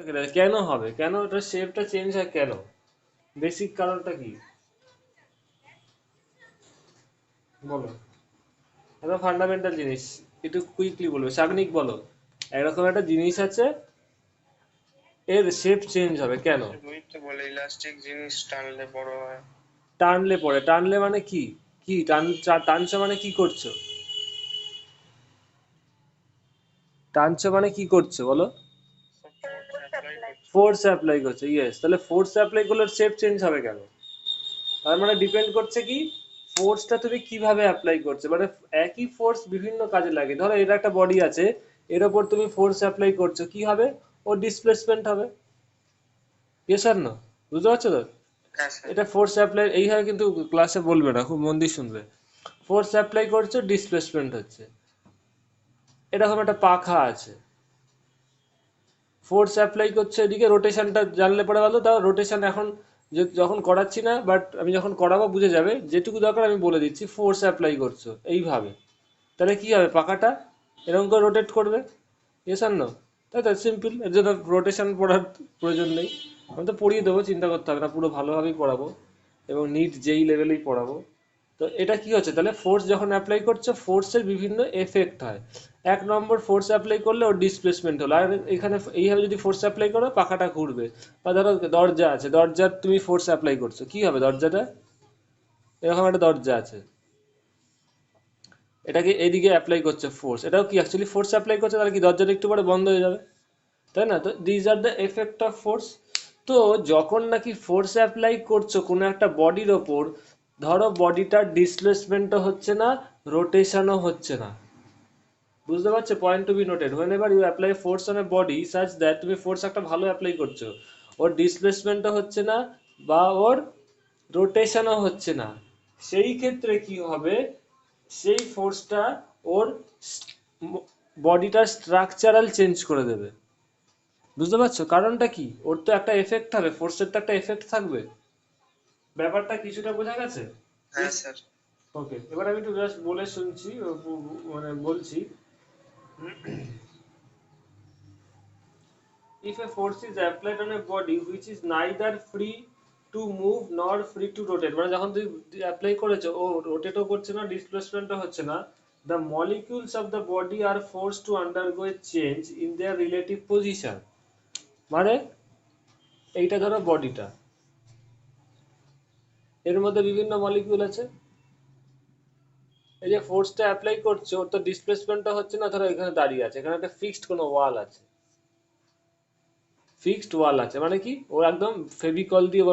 কেন হবে, কেন ওটা শেপটা চেঞ্জ হয় কেন, বেসিক কারণটা কি বলো? একদম ফান্ডামেন্টাল জিনিস, একটু কুইকলি বলবে, সাগনিক বলো। এরকম একটা জিনিস আছে, এর শেপ চেঞ্জ হবে কেন? ওই তো বলে ইলাস্টিক জিনিস টানলে বড় হয়। টানলে পড়ে, টানলে মানে কি, কি টানছো মানে কি করছো, টানছো মানে কি করছো বলো? ফোর্স অ্যাপ্লাই করছে, ইয়েস। তাহলে ফোর্স অ্যাপ্লাই করলে শেপ চেঞ্জ হবে কেন? তার মানে ডিপেন্ড করছে কি, ফোর্সটা তুমি কিভাবে অ্যাপ্লাই করছো। মানে একই ফোর্স বিভিন্ন কাজে লাগে। ধরো এর একটা বডি আছে, এর ওপর তুমি ফোর্স অ্যাপ্লাই করছো, কি হবে? ওর ডিসপ্লেসমেন্ট হবে। ইয়েস আর নো? বুঝতে পারছো তো? হ্যাঁ স্যার। এটা ফোর্স অ্যাপ্লাই এইভাবে কিন্তু ক্লাসে বলবে না, খুব মন দিয়ে শুনবে। ফোর্স অ্যাপ্লাই করছো, ডিসপ্লেসমেন্ট হচ্ছে। এরকম একটা পাখা আছে, ফোর্স অ্যাপ্লাই করছে এদিকে, রোটেশনটা জানলে পরে ভালো। তাও রোটেশন এখন যখন করাচ্ছি না, বাট আমি যখন করাবো বুঝে যাবে। যেটুকু দরকার আমি বলে দিচ্ছি, ফোর্স অ্যাপ্লাই করছো এইভাবে, তাহলে কি হবে, পাখাটা এরকম করে রোটেট করবে। ইয়েস আর নো? তাই তো, সিম্পল। এর জন্য রোটেশন পড়ার প্রয়োজন নেই। আমি তো পড়িয়ে দেবো, চিন্তা করতে হবে না, পুরো ভালোভাবেই পড়াবো এবং নিট যেই লেভেলেই পড়াবো। তো এটা কি হচ্ছে তাহলে, ফোর্স যখন অ্যাপ্লাই করছো, ফোর্সের বিভিন্ন এফেক্ট হয়। এক নম্বর, ফোর্স অ্যাপ্লাই করলে ওর ডিসপ্লেসমেন্ট হলো। আর এখানে এইভাবে যদি ফোর্স অ্যাপ্লাই করো, পাখাটা ঘুরবে। বা ধরো দরজা আছে, দরজার তুমি ফোর্স অ্যাপ্লাই করছো, কি হবে দরজাটা? এরকম একটা দরজা আছে, এটাকে এদিকে অ্যাপ্লাই করছে ফোর্স, এটাও কি অ্যাকচুয়ালি ফোর্স অ্যাপ্লাই করছে, তাহলে কি দরজাটা একটু পরে বন্ধ হয়ে যাবে, তাই না? তো these are the effect of force. তো যখন নাকি ফোর্স অ্যাপ্লাই করছো কোনো একটা বডির ওপর, ধরো বডিটার ডিসপ্লেসমেন্টও হচ্ছে না, রোটেশনও হচ্ছে না। বুঝতে পারছো? Point to be noted, whenever you apply force on a body such that, তুমি ফোর্স একটা ভালো অ্যাপ্লাই করছো, ওর ডিসপ্লেসমেন্টও হচ্ছে না বা ওর রোটেশনও হচ্ছে না, সেই ক্ষেত্রে কি হবে, সেই ফোর্সটা ওর বডিটার স্ট্রাকচারাল চেঞ্জ করে দেবে। বুঝতে পারছো কারণটা কি? ওর তো একটা এফেক্ট হবে, ফোর্সের তো একটা এফেক্ট থাকবে। ব্যাপারটা কিছুটা বোঝা গেছে? হ্যাঁ স্যার। ওকে, এবার আমি একটু জাস্ট বলে শুনছি, মানে বলছি। If a force is applied on a body which is neither free to move nor free to rotate, মানে যখন তুমি অ্যাপ্লাই করেছো, ও রোটেটও করছে না, ডিসপ্লেসমেন্টও হচ্ছে না, the molecules of the body are forced to undergo a change in their relative position। মানে এইটা ধরো বডিটা, এর মধ্যে বিভিন্ন মলিকিউল আছে, এই যে ফোর্সটা অ্যাপ্লাই করছে, ওর তো ডিসপ্লেসমেন্টটা হচ্ছে না। ধরো এখানে দাঁড়িয়ে আছে, এখানে একটা ফিক্সড কোনো ওয়াল আছে, ফিক্সড ওয়াল আছে মানে কি, ও একদম ফেভিকল দিয়ে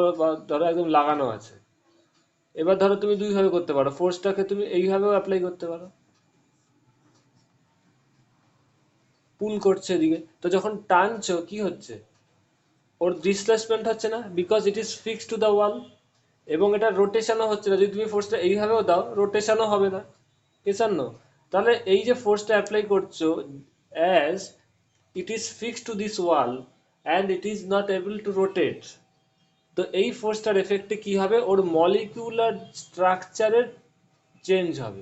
ধরো একদম লাগানো আছে। এবার ধরো তুমি দুইভাবে করতে পারো, ফোর্সটাকে তুমি এইভাবেও অ্যাপ্লাই করতে পারো, পুল করছে এদিকে, তো যখন টানছো কি হচ্ছে, ওর ডিসপ্লেসমেন্ট হচ্ছে না, because it is fixed to the wall. এবং এটা রোটেশনও হচ্ছে না, যদি তুমি ফোর্সটা এইভাবেও দাও, রোটেশনও হবে না। এসার নো? তাহলে এই যে ফোর্সটা অ্যাপ্লাই করছো, as it is fixed to this wall and it is not able to rotate, তো এই ফোর্সটার এফেক্টে কি হবে, ওর মলিকিউলার স্ট্রাকচারের চেঞ্জ হবে।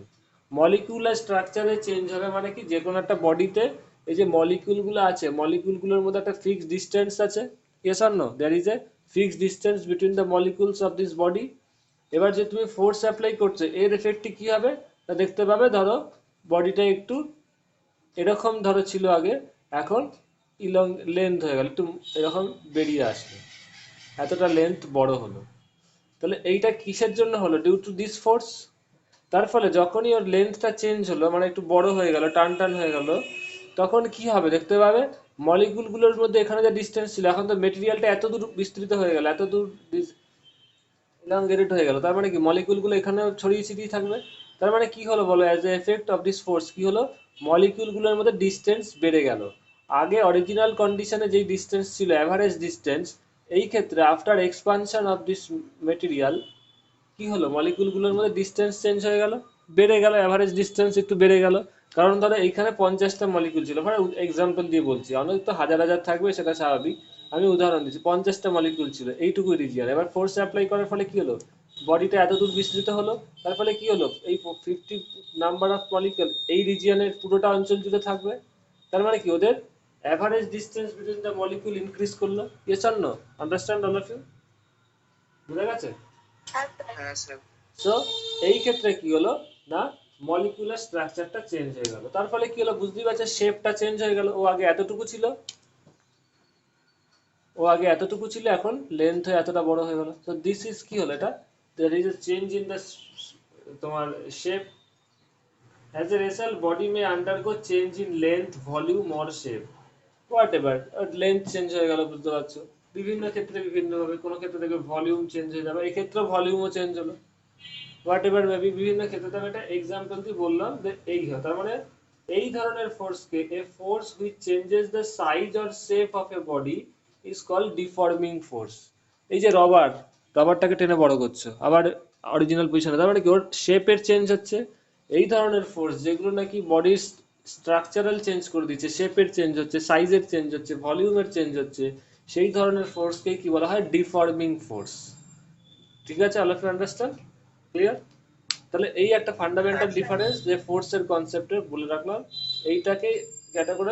মলিকিউলার স্ট্রাকচারে চেঞ্জ হবে মানে কি, যে কোনো একটা বডিতে এই যে মলিকিউলগুলো আছে, মলিকিউলগুলোর মধ্যে একটা ফিক্সড ডিস্টেন্স আছে। Yes or no? There is a fixed distance between the molecules of this body. এবার যে তুমি ফোর্স অ্যাপ্লাই করছো, এর এফেক্টে কি হবে, তা দেখতে পাবে। ধরো বডিটা একটু এরকম ধরো ছিল আগে, এখন ইলং লেন্থ হয়ে গেল, একটু এরকম বেরিয়ে আসবে, এতটা লেন্থ বড় হলো। তাহলে এইটা কিসের জন্য হলো? Due to this force. তার ফলে যখনই ওর লেন্থটা চেঞ্জ হলো, মানে একটু বড় হয়ে গেল, টান টান হয়ে গেল, তখন কি হবে দেখতে পাবে, মলিকুলগুলোর মধ্যে এখানে যে ডিস্টেন্স ছিল, এখন তো মেটেরিয়ালটা এত দূর বিস্তৃত হয়ে গেল, এত দূর ইলাঙ্গেটেড হয়ে গেল, তার মানে কি মলিকুলগুলো এখানে ছড়িয়ে ছিটিয়ে থাকবে। তার মানে কি হলো বলো, as a effect of this force কি হলো, মলিকিউলগুলোর মধ্যে ডিস্টেন্স বেড়ে গেল। আগে অরিজিনাল কন্ডিশনে যেই ডিস্টেন্স ছিল, অ্যাভারেজ ডিস্টেন্স, এই ক্ষেত্রে after expansion of this material কি হলো, মলিকুলগুলোর মধ্যে ডিস্টেন্স চেঞ্জ হয়ে গেল, বেড়ে গেল, অ্যাভারেজ ডিস্টেন্স একটু বেড়ে গেল। কারণ ধরো এইখানে 50টা মলিকুল ছিল, মানে এক্সাম্পল দিয়ে বলছি, অনেক তো হাজার হাজার থাকবে, সেটা স্বাভাবিক। আমি উদাহরণ দিচ্ছি, 50টা মলিকুল ছিল এইটুকু রিজিয়ন, এবার ফোর্স অ্যাপ্লাই করার ফলে কি হলো, বডিটা এত দূর বিস্তৃত হলো। তার ফলে কি হলো, এই 50 নাম্বার অফ মলিকুল এই রিজিয়নের পুরোটা অঞ্চল জুড়ে থাকবে। তার মানে কি, ওদের average distance between the molecule increase করলো, yes or no? Understand all of you? বুঝা গেছে? হ্যাঁ স্যার। সো এই ক্ষেত্রে কি হলো না, মলিকুলার স্ট্রাকচারটা চেঞ্জ হয়ে গেল, তার ফলে কি হলো বুঝতেই পারছে, শেপটা চেঞ্জ হয়ে গেল। ও আগে এতটুকু ছিল, এখন লেন্থ হয়ে এতটা বড় হয়ে গেল। সো দিস ইজ কি হলো, এটা there is a change in the তোমার শেপ। As a result, body may undergo change in length, volume or shape. Whatever, length change হয়ে গেল, বুঝতে পারছো? বিভিন্ন ক্ষেত্রে বিভিন্ন ভাবে, কোনো ক্ষেত্রে দেখবে ভলিউম চেঞ্জ হয়ে যাবে, এই ক্ষেত্রে ভলিউমও চেঞ্জ হলো। হোয়াট এভার মেবি, বিভিন্ন ক্ষেত্রে আমি একটা এক্সাম্পল দিয়ে বললাম যে এই হয়। তার মানে এই ধরনের ফোর্সকে, a force which changes the size or shape of a body is called deforming force. এই যে রবারটাকে টেনে বড় করছো, আবার অরিজিনাল পজিশনে, তার মানে কি ওর শেপের চেঞ্জ হচ্ছে। এই ধরনের ফোর্স যেগুলো নাকি বডির স্ট্রাকচারাল চেঞ্জ করে দিচ্ছে, শেপের চেঞ্জ হচ্ছে, সাইজের চেঞ্জ হচ্ছে, ভলিউমের চেঞ্জ হচ্ছে, সেই ধরনের ফোর্সকে কি বলা হয়, ডিফর্মিং ফোর্স। ঠিক আছে, all of you understand? Clear? তাহলে এই একটা ফান্ডামেন্টাল ডিফারেন্স যে ফোর্সের কনসেপ্টে বলে রাখলাম। এইটাকে ক্যাটাগরি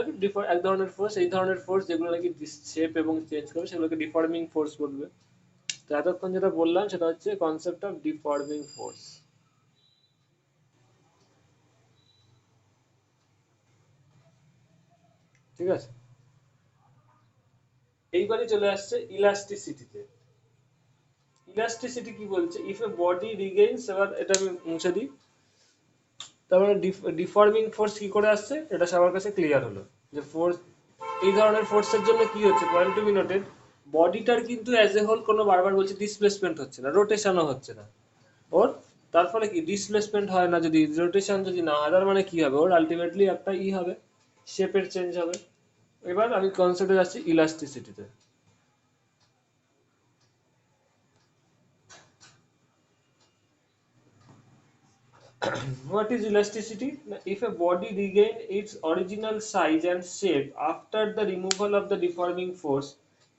এক ধরনের ফোর্স, এই ধরনের ফোর্স যেগুলো নাকি শেপ এবং চেঞ্জ করবে সেগুলোকে ডিফর্মিং ফোর্স বলবে। তো এতক্ষণ যেটা বললাম সেটা হচ্ছে কনসেপ্ট অফ ডিফর্মিং ফোর্স। ঠিক আছে, এইবারে চলে আসছে ইলাস্টিসিটিতে। ইলাস্টিসিটি কি বলছে, ইফ এ বডি রিগেইনস, এবার এটা আমি মুছে দিই। তারপরে ডিফর্মিং ফোর্স কি করে আসছে এটা সবার কাছে ক্লিয়ার হলো, যে ফোর্স, এই ধরনের ফোর্সের জন্য কি হচ্ছে, পয়েন্ট টু বি নোটেড, বডিটার কিন্তু অ্যাজ এ হোল কোনো, বারবার বলছি, ডিসপ্লেসমেন্ট হচ্ছে না, রোটেশনও হচ্ছে না ওর। তার ফলে কি, ডিসপ্লেসমেন্ট হয় না, যদি রোটেশন যদি না হয়, তার মানে কি হবে, ওর আলটিমেটলি একটা হবে, শেপের চেঞ্জ হবে। এবার আমি কনসেপ্টে যাচ্ছি ইলাস্টিসিটিতে। What is elasticity? If a body regains its original size and shape after the removal of the deforming force,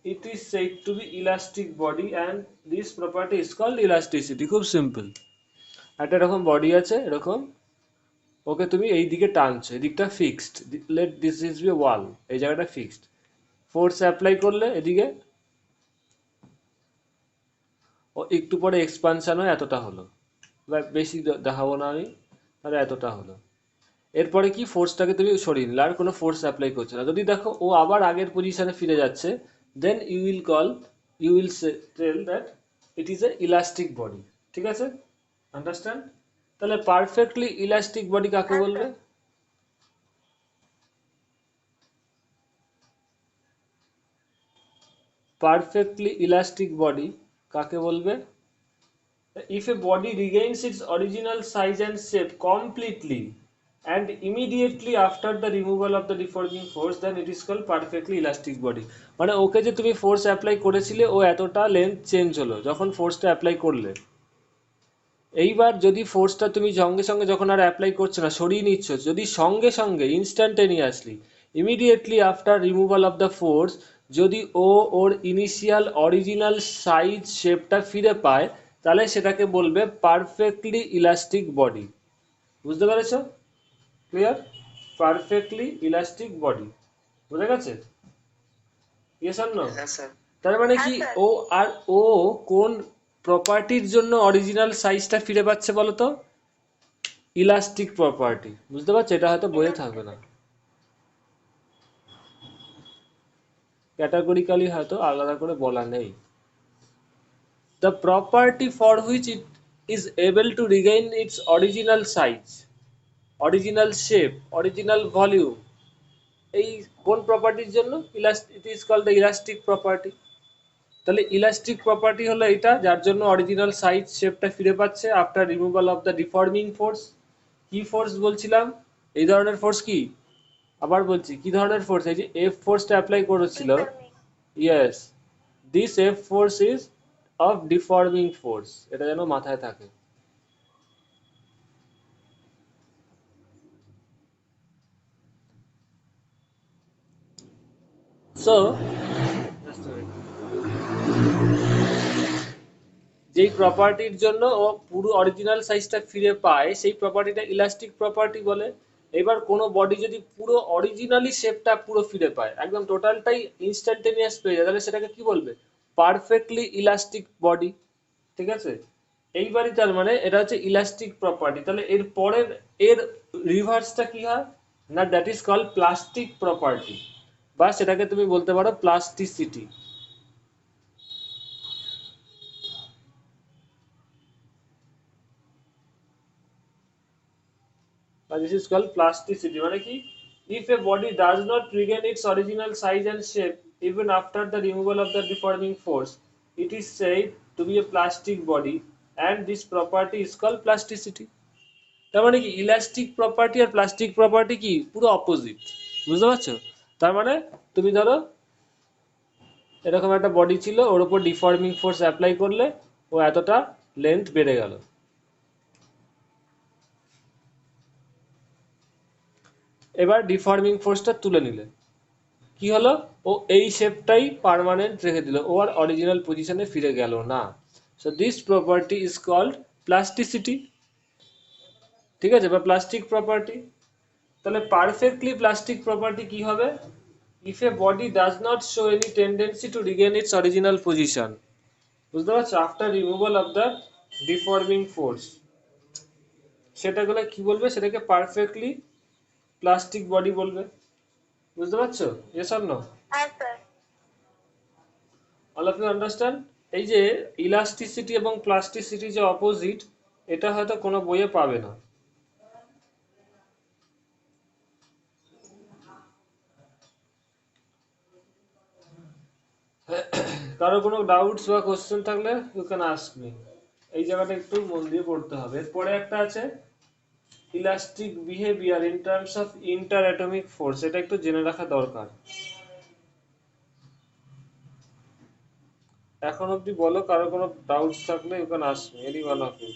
it is said to be elastic body, and this property is called elasticity. খুব simple. একটা এরকম body আছে, এরকম, ওকে তুমি এই দিকে টানছো, এই দিকটা fixed, let this is be wall, এই জায়গাটা ফিক্সড, ফোর্স অ্যাপ্লাই করলে এদিকে ও একটু পরে এক্সপানশন হয়, এতটা হলো, বেশি দেখাবো না আমি, তাহলে এতটা হলো। এরপরে কি, ফোর্সটাকে তুমি সরিয়ে নিলে, আর কোনো ফোর্স অ্যাপ্লাই করছে না। যদি দেখো ও আবার আগের পজিশনে ফিরে যাচ্ছে, then you will tell that it is a elastic body. ঠিক আছে, আন্ডারস্ট্যান্ড? তাহলে পারফেক্টলি ইলাস্টিক বডি কাকে বলবে? পারফেক্টলি ইলাস্টিক বডি কাকে বলবে? If a body regains its original size and shape completely and immediately after the removal of the deforming force, then it is called perfectly elastic body. মানে ওকে যে তুমি force apply করেছিলে, ও এতটা length change হলো যখন ফোর্সটা apply করলে। এইবার যদি ফোর্সটা তুমি সঙ্গে সঙ্গে, যখন আর অ্যাপ্লাই করছো না, সরিয়ে নিচ্ছ, যদি সঙ্গে সঙ্গে instantaneously, immediately after removal of the force, যদি ও ওর ইনিশিয়াল অরিজিনাল সাইজ শেপটা ফিরে পায়, তাহলে সেটাকে বলবে পারফেক্টলি ইলাস্টিক বডি। বুঝতে পেরেছ? ক্লিয়ার? পারফেক্টলি ইলাস্টিক বডি, বুঝা গেছে? Yes or no? হ্যাঁ স্যার। তার মানে কি, ও আর ও কোন প্রপার্টির জন্য অরিজিনাল সাইজটা ফিরে পাচ্ছে বলো তো? Elastic property. বুঝতে পারছো? এটা হয়তো বইয়ে থাকবে না, ক্যাটাগরিক্যালি হয়তো আলাদা করে বলা নেই। The property for which it is able to regain its original size, original shape, original volume, এই কোন প্রপার্টির জন্য? It is called the elastic property. তাহলে ইলাস্টিক প্রপার্টি হলো এটা, যার জন্য অরিজিনাল সাইজ শেপটা ফিরে পাচ্ছে after removal of the deforming force. কি ফোর্স বলছিলাম? এই ধরনের ফোর্স কি, আবার বলছি, কি ধরনের ফোর্স? এই যে এফ ফোর্সটা অ্যাপ্লাই করেছিল, yes, this F force is of deforming force, এটা যেন মাথায় থাকে। সো যেই প্রপার্টির জন্য ও পুরো অরিজিনাল সাইজটা ফিরে পায়, সেই প্রপার্টিটা ইলাস্টিক প্রপার্টি বলে। এবার কোনো বডি যদি পুরো অরিজিনালি শেপটা পুরো ফিরে পায়, একদম টোটালটাই ইনস্ট্যান্টেনিয়াস পেয়ে যায়, তাহলে সেটাকে কি বলবে? Perfectly elastic body. ঠিক আছে, এইবারই তার মানে এটা হচ্ছে ইলাস্টিক প্রপার্টি। তাহলে এর পরের এর রিভার্সটা কি হয় না, that is called plastic property, বা সেটাকে তুমি বলতে পারো plasticity. This is called plasticity মানে কি, if a body does not regain its original size and shape even after the removal of the deforming force, it is said to be a plastic body, and this property is called plasticity. তার মানে কি, elastic property আর plastic property কি পুরো opposite, বুঝতে পারছো? তার মানে তুমি ধরো এরকম একটা বডি ছিল, ওর উপর ডিফর্মিং ফোর্স অ্যাপ্লাই করলে ও এতটা লেন্থ বেড়ে গেল, এবার ডিফর্মিং ফোর্সটা তুলে নিলে কি হলো, ও এই শেপটাই পার্মানেন্ট রেখে দিল, ও আর অরিজিনাল পজিশনে ফিরে গেল না। So this property is called plasticity. ঠিক আছে, বা প্লাস্টিক প্রপার্টি। তাহলে পারফেক্টলি প্লাস্টিক প্রপার্টি কি হবে, if a body does not show any tendency to regain its original position, বুঝতে পারছো, after removal of the deforming force, সেটাগুলো কি বলবে, সেটাকে পারফেক্টলি প্লাস্টিক বডি বলবে। বুঝতে পারছো? Yes or no? হ্যাঁ sir. All of you understand? এই যে ইলাস্টিসিটি এবং প্লাস্টিসিটি যে অপোজিট, এটা হয়তো কোনো বইয়ে পাবে না। কারো কোনো ডাউটস বা কোশ্চেন থাকলে ইউ ক্যান আস্ক মি। এই জায়গাটা একটু মন দিয়ে পড়তে হবে। এরপরে একটা আছে elastic behaviour in terms of inter atomic force, এটা একটু জেনে রাখা দরকার। এখন অবধি বলো, কারো কোনো ডাউটস থাকলে you can ask me, any one of you.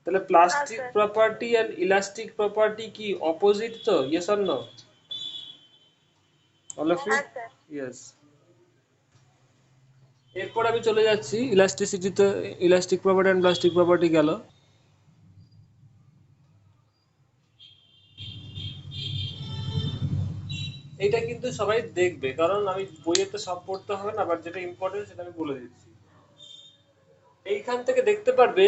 তাহলে প্লাস্টিক স্যার। প্রপার্টি আর ইলাস্টিক প্রপার্টি কি অপোজিট তো? Yes or no? All of you? হ্যাঁ স্যার। ইয়েস। এরপর আমি চলে যাচ্ছি ইলাস্টিসিটিতে, elastic property and plastic property গেল। এটা কিন্তু সবাই দেখবে, কারণ আমি বইয়ে তো সব পড়তে হবে না, বাট যেটা ইম্পর্টেন্ট সেটা আমি বলে দিচ্ছি। এইখান থেকে দেখতে পারবে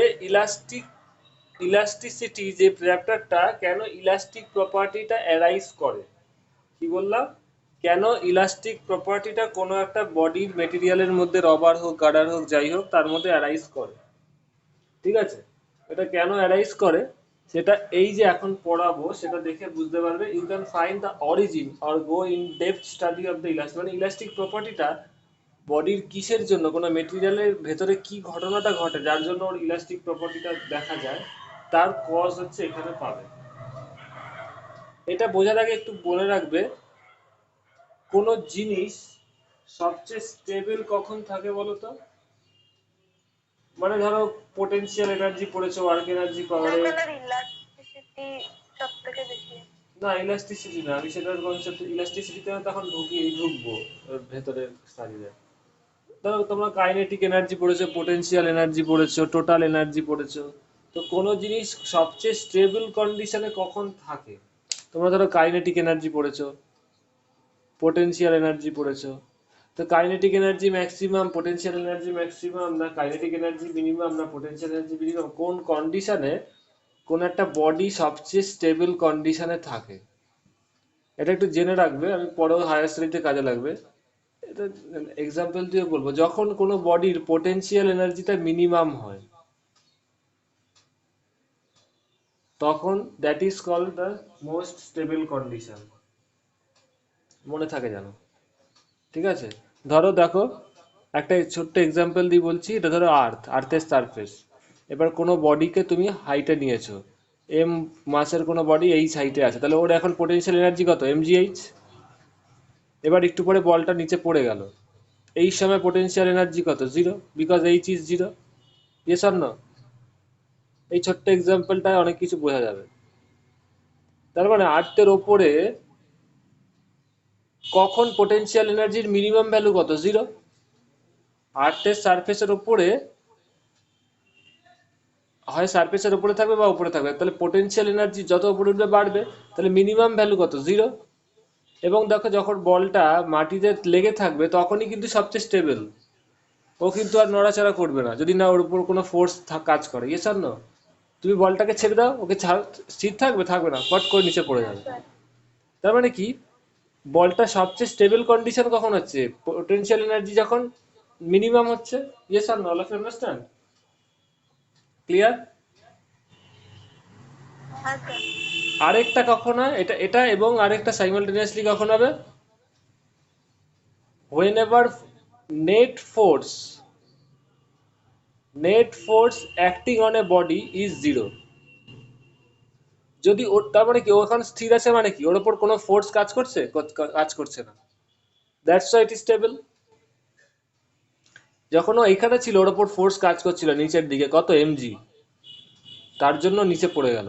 ইলাস্টিসিটি যে চ্যাপ্টারটা কেন ইলাস্টিক প্রপার্টিটা অ্যারাইজ করে। কি বললাম, কেন ইলাস্টিক প্রপার্টিটা কোনো একটা বডির মেটেরিয়ালের মধ্যে, রবার হোক গার্ডার হোক যাই হোক, তার মধ্যে অ্যারাইজ করে। ঠিক আছে, এটা কেন অ্যারাইজ করে সেটা এই যে এখন পড়াবো সেটা দেখে বুঝতে পারবে। You can find the origin or go in depth study of the elastic, মানে ইলাস্টিক প্রপার্টিটা বডির কিসের জন্য, কোনো মেটেরিয়ালের ভেতরে কি ঘটনাটা ঘটে যার জন্য ওর ইলাস্টিক প্রপার্টিটা দেখা যায়, তার কজ হচ্ছে এখানে পাবে। এটা বোঝার আগে একটু বলে রাখবে, কোনো জিনিস সবচেয়ে স্টেবল কখন থাকে বলো তো? মানে ধরো পোটেনশিয়াল এনার্জি পড়েছো, ওয়ার্ক এনার্জি পাওয়ারে। ওখানে ইলাস্টিসিটি সব থেকে বেশি। না ইলাস্টিসিটি না, আমি সেটার কনসেপ্ট ইলাস্টিসিটিতে তখন ঢুকবো ভেতরে স্টাডিতে। ধরো তোমরা কাইনেটিক এনার্জি পড়েছো, পোটেনশিয়াল এনার্জি পড়েছো, টোটাল এনার্জি পড়েছো। তো কোনো জিনিস সবচেয়ে স্টেবল কন্ডিশনে কখন থাকে? তোমরা ধরো কাইনেটিক এনার্জি পড়েছো, পোটেনশিয়াল এনার্জি পড়েছো। তো kinetic energy maximum, potential energy maximum, না কাইনেটিক এনার্জি মিনিমাম, না পোটেনশিয়াল এনার্জি মিনিমাম, কোন কন্ডিশনে কোন একটা বডি সবচেয়ে স্টেবল কন্ডিশনে থাকে? এটা একটু জেনে রাখবে, আমি পরেও হায়ার স্টাডিতে কাজে লাগবে। এটা এক্সাম্পল দিয়ে বলবো, যখন কোনো বডির পোটেনশিয়াল এনার্জিটা মিনিমাম হয়, তখন that is called the most stable condition. মনে থাকে জানো? ঠিক আছে, ধরো দেখো একটা ছোট্ট এক্সাম্পল দিয়ে বলছি, এটা ধরো আর্থের সারফেস। এবার কোনো বডিকে তুমি হাইটে নিয়েছো, এম মাসের কোনো বডি এইচ হাইটে আছে, তাহলে ওর এখন পোটেনশিয়াল এনার্জি কত? mgh। এবার একটু পরে বলটা নিচে পড়ে গেল, এই সময় পোটেনশিয়াল এনার্জি কত? Zero, because H is zero. Yes or no? এই ছোট্ট এক্সাম্পলটায় অনেক কিছু বোঝা যাবে। তার মানে আর্থের ওপরে কখন পোটেনশিয়াল এনার্জির মিনিমাম ভ্যালু কত? জিরো। আর্থের সারফেসের ওপরে হয় সারফেসের উপরে থাকবে বা উপরে থাকবে, তাহলে পোটেনশিয়াল এনার্জি যত উপরে উঠবে বাড়বে, তাহলে মিনিমাম ভ্যালু কত, 0। এবং দেখো যখন বলটা মাটিতে লেগে থাকবে তখনই কিন্তু সবচেয়ে স্টেবল, ও কিন্তু আর নড়াচড়া করবে না যদি না ওর উপর কোনো ফোর্স কাজ করে, ইয়েস আর নো? তুমি বলটাকে ছেড়ে দাও, ওকে স্থির থাকবে, থাকবে না, পট করে নিচে পড়ে হ্যাঁ যাবে। স্যার। তার মানে কি, বলটা সবচেয়ে স্টেবল কন্ডিশন কখন হচ্ছে, পোটেনশিয়াল এনার্জি যখন মিনিমাম হচ্ছে, ইয়েস আর no, all of you understand? Clear? হ্যাঁ স্যার। আরেকটা কখন হয়, এটা এটা এবং আরেকটা সাইমালটেনিয়াসলি কখন হবে, whenever net force net force acting on a body is 0। যদি ওর, তার মানে কি ও এখন স্থির আছে, মানে কি ওর উপর কোনো ফোর্স কাজ করছে, কাজ করছে না, that's why it is stable. যখন ও এখানে ছিল ওর উপর ফোর্স কাজ করছিল নিচের দিকে, কত এমজি, তার জন্য নিচে পড়ে গেল।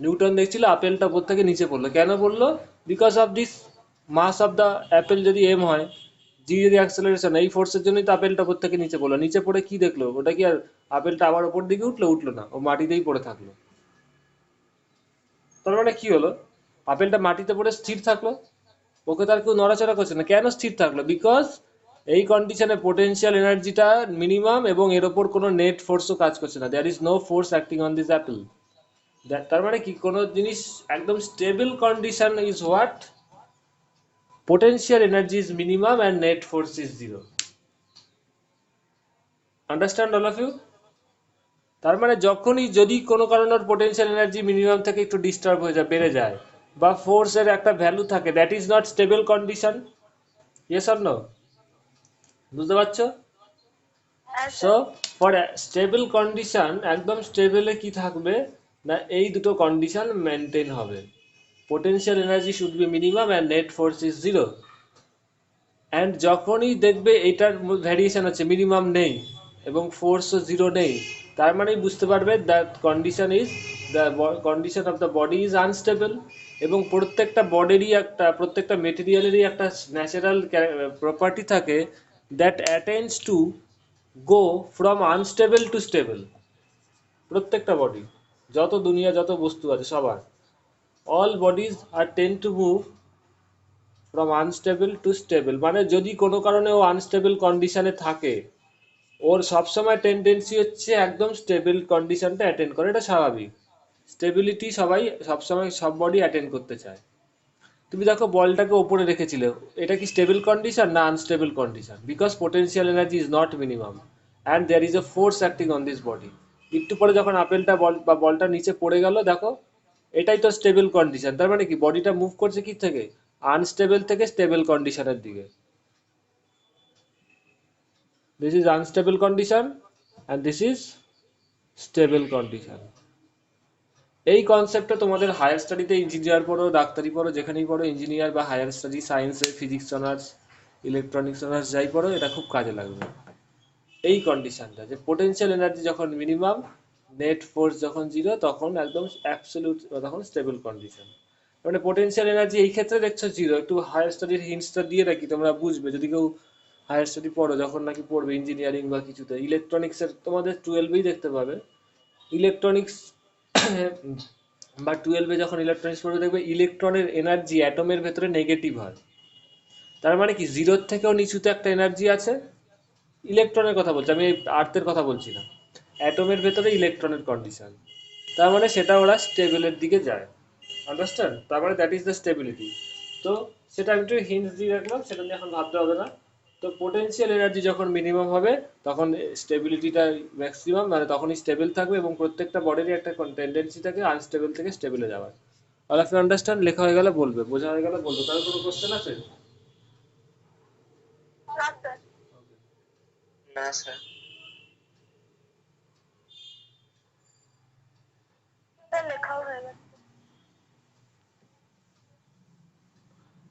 নিউটন দেখছিল আপেলটা উপর থেকে নিচে পড়লো, কেন পড়লো, because of this mass of the apple যদি এম হয়, জি যদি অ্যাক্সেলারেশন, এই ফোর্সের জন্যই তো আপেলটা উপর থেকে নিচে পড়লো, নিচে পড়ে কি দেখলো, ওটা কি আর আপেলটা আবার উপর দিকে উঠলো, উঠলো না, ও মাটিতেই পড়ে থাকলো। তার মানে কি হলো, আপেলটা মাটিতে পড়ে স্থির থাকলো, ওকে তার কেউ নড়াচড়া করছে না, কেন স্থির থাকলো, বিকজ এই কন্ডিশনে পোটেনশিয়াল এনার্জিটা মিনিমাম এবং এর ওপর কোনো নেট ফোর্সও কাজ করছে না, there is no force acting on this apple. তার মানে কি, কোনো জিনিস একদম stable condition is what, potential energy is minimum and net force is 0। Understand all of you? তার মানে যখনই যদি কোনো কারণে ওর পোটেনশিয়াল এনার্জি মিনিমাম থেকে একটু ডিস্টার্ব হয়ে যায়, বেড়ে যায়, বা ফোর্সের একটা ভ্যালু থাকে, that is not stable condition, yes or no? বুঝতে পারছো? হ্যাঁ so sir. For stable condition, একদম স্টেবলে কি থাকবে না, এই দুটো কন্ডিশন মেনটেন হবে, potential energy should be minimum and net force is 0। And যখনই দেখবে এটার ভ্যারিয়েশন হচ্ছে, মিনিমাম নেই এবং ফোর্সও 0 নেই, তার মানেই বুঝতে পারবে that condition is, the condition of the body is unstable. এবং প্রত্যেকটা বডিরই একটা, প্রত্যেকটা মেটেরিয়ালেরই একটা ন্যাচারাল প্রপার্টি থাকে, that attempts to go from unstable to stable. প্রত্যেকটা বডি, যত দুনিয়া যত বস্তু আছে সবার, all bodies are tend to move from unstable to stable, মানে যদি কোনো কারণে ও আনস্টেবল কন্ডিশনে থাকে, ওর সবসময় টেন্ডেন্সি হচ্ছে একদম স্টেবল কন্ডিশনটা অ্যাটেন্ড করে, এটা স্বাভাবিক। স্টেবিলিটি সবাই সবসময় সব বডি অ্যাটেন্ড করতে চায়। তুমি দেখো বলটাকে ওপরে রেখেছিলে, এটা কি স্টেবল কন্ডিশন না unstable condition, because potential energy is not minimum and there is a force acting on this body. একটু পরে যখন আপেলটা বল বা বলটা নিচে পড়ে গেল, দেখো এটাই তো স্টেবল কন্ডিশন, তার মানে কি বডিটা মুভ করছে কি থেকে, আনস্টেবল থেকে স্টেবল কন্ডিশনের দিকে। This is unstable condition and this is stable condition। এই কনসেপ্টটা তোমাদের হায়ার স্টাডিতে, ইঞ্জিনিয়ার পড়ো, ডাক্তারি পড়ো, যেখানেই পড়ো, ইঞ্জিনিয়ার বা হায়ার স্টাডি, সায়েন্সে ফিজিক্স অনার্স, ইলেকট্রনিক্স অনার্স যাই পড়ো, এটা খুব কাজে লাগবে। এই কন্ডিশনটা যে পোটেনশিয়াল এনার্জি যখন মিনিমাম, নেট ফোর্স যখন 0, তখন একদম অ্যাবসলিউট, তখন স্টেবল কন্ডিশন। মানে পোটেনশিয়াল এনার্জি এই ক্ষেত্রে দেখছো 0, একটু হায়ার স্টাডির হিন্টসটা দিয়ে রাখি, তোমরা বুঝবে যদি কেউ হায়ার স্টাডি পড়ো, যখন নাকি পড়বে ইঞ্জিনিয়ারিং বা কিছুতে, ইলেকট্রনিক্সের তোমাদের 12এই দেখতে পাবে, ইলেকট্রনিক্স বা 12-এ যখন ইলেকট্রনিক্স পড়বে দেখবে ইলেকট্রনের এনার্জি অ্যাটমের ভেতরে নেগেটিভ হয়। তার মানে কি, 0-র থেকেও নিচুতে একটা এনার্জি আছে, ইলেকট্রনের কথা বলছি আমি, এই আর্থের কথা বলছি না, অ্যাটমের ভেতরে ইলেকট্রনের কন্ডিশন, তার মানে সেটা ওরা স্টেবলের দিকে যায়। আন্ডারস্ট্যান্ড? তার মানে দ্যাট ইজ দ্য স্টেবিলিটি। তো সেটা আমি একটু হিন্টস দিয়ে রাখলাম, সেটা নিয়ে এখন ভাবতে হবে না। তো পোটেনশিয়াল এনার্জি যখন মিনিমাম হবে, তখন স্টেবিলিটিটা ম্যাক্সিমাম, মানে তখনই স্টেবল থাকবে, এবং প্রত্যেকটা বডিরই একটা টেন্ডেন্সি থাকে আনস্টেবল থেকে স্টেবলে যাওয়ার। All of you understand? লেখা হয়ে গেলে বলবে, বোঝা হয়ে গেলে বলবে, তার কোনো কোশ্চেন আছে? না স্যার। না স্যার। স্যার লেখাও হয়ে গেছে।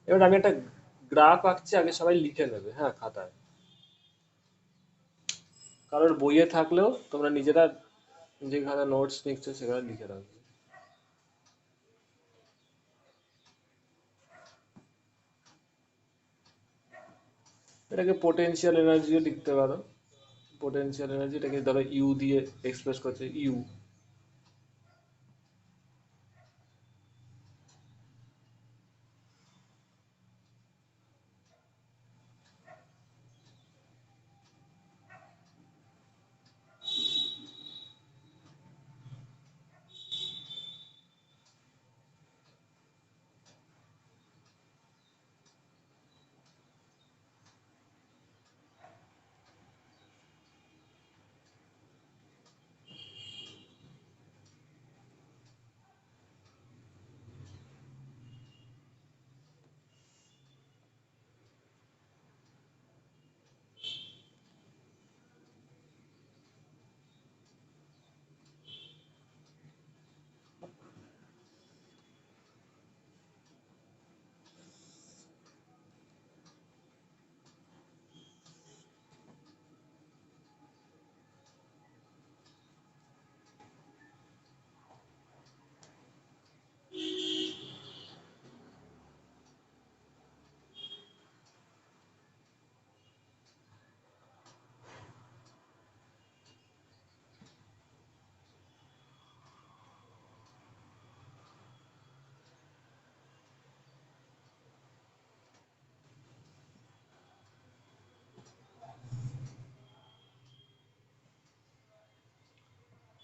এবার আমি একটা গ্রাফ আঁকছি, আগে সবাই লিখে নেবে, হ্যাঁ, খাতায়। কারোর বইয়ে থাকলেও তোমরা নিজেরা যেখানে নোটস নিচ্ছ সেখানে লিখে রাখবে। এটাকে পোটেনশিয়াল এনার্জিও লিখতে পারো, পোটেনশিয়াল এনার্জি, এটাকে ধরো ইউ দিয়ে এক্সপ্রেস করছে, ইউ।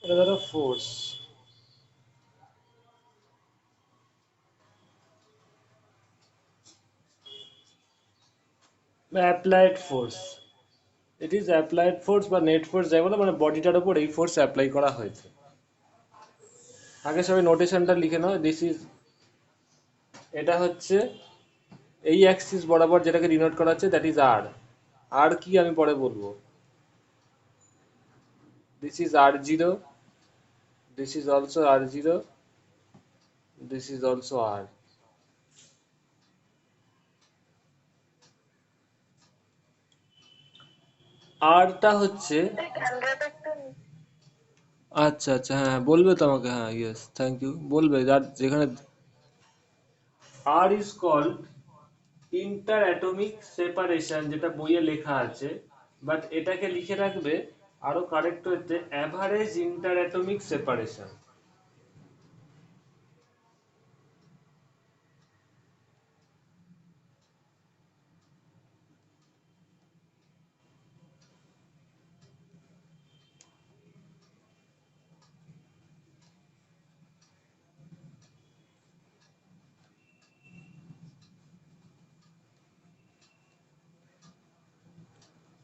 এটা ধরো ফোর্স বা applied force, it is applied force বা নেট ফোর্স যাই বলো, মানে বডিটার উপর এই ফোর্স অ্যাপ্লাই করা হয়েছে। আগে সবাই নোটেশনটা লিখে নাও, দিস ইজ, এটা হচ্ছে এই অ্যাক্সিস বরাবর যেটাকে ডিনোট করা হচ্ছে, দ্যাট ইজ আর। আর কি আমি পরে বলবো। This is R zero, this is also R zero, this is also R. আরটা হচ্ছে, ক্যামেরাটা একটু আচ্ছা আচ্ছা, হ্যাঁ হ্যাঁ, বলবে তো আমাকে, হ্যাঁ ইয়েস থ্যাংক ইউ, বলবে যার যেখানে। R is called inter atomic separation, যেটা বইয়ে লেখা আছে, বাট এটাকে লিখে রাখবে আরো কারেক্ট হতে অ্যাভারেজ ইন্টার অ্যাটমিক সেপারেশন।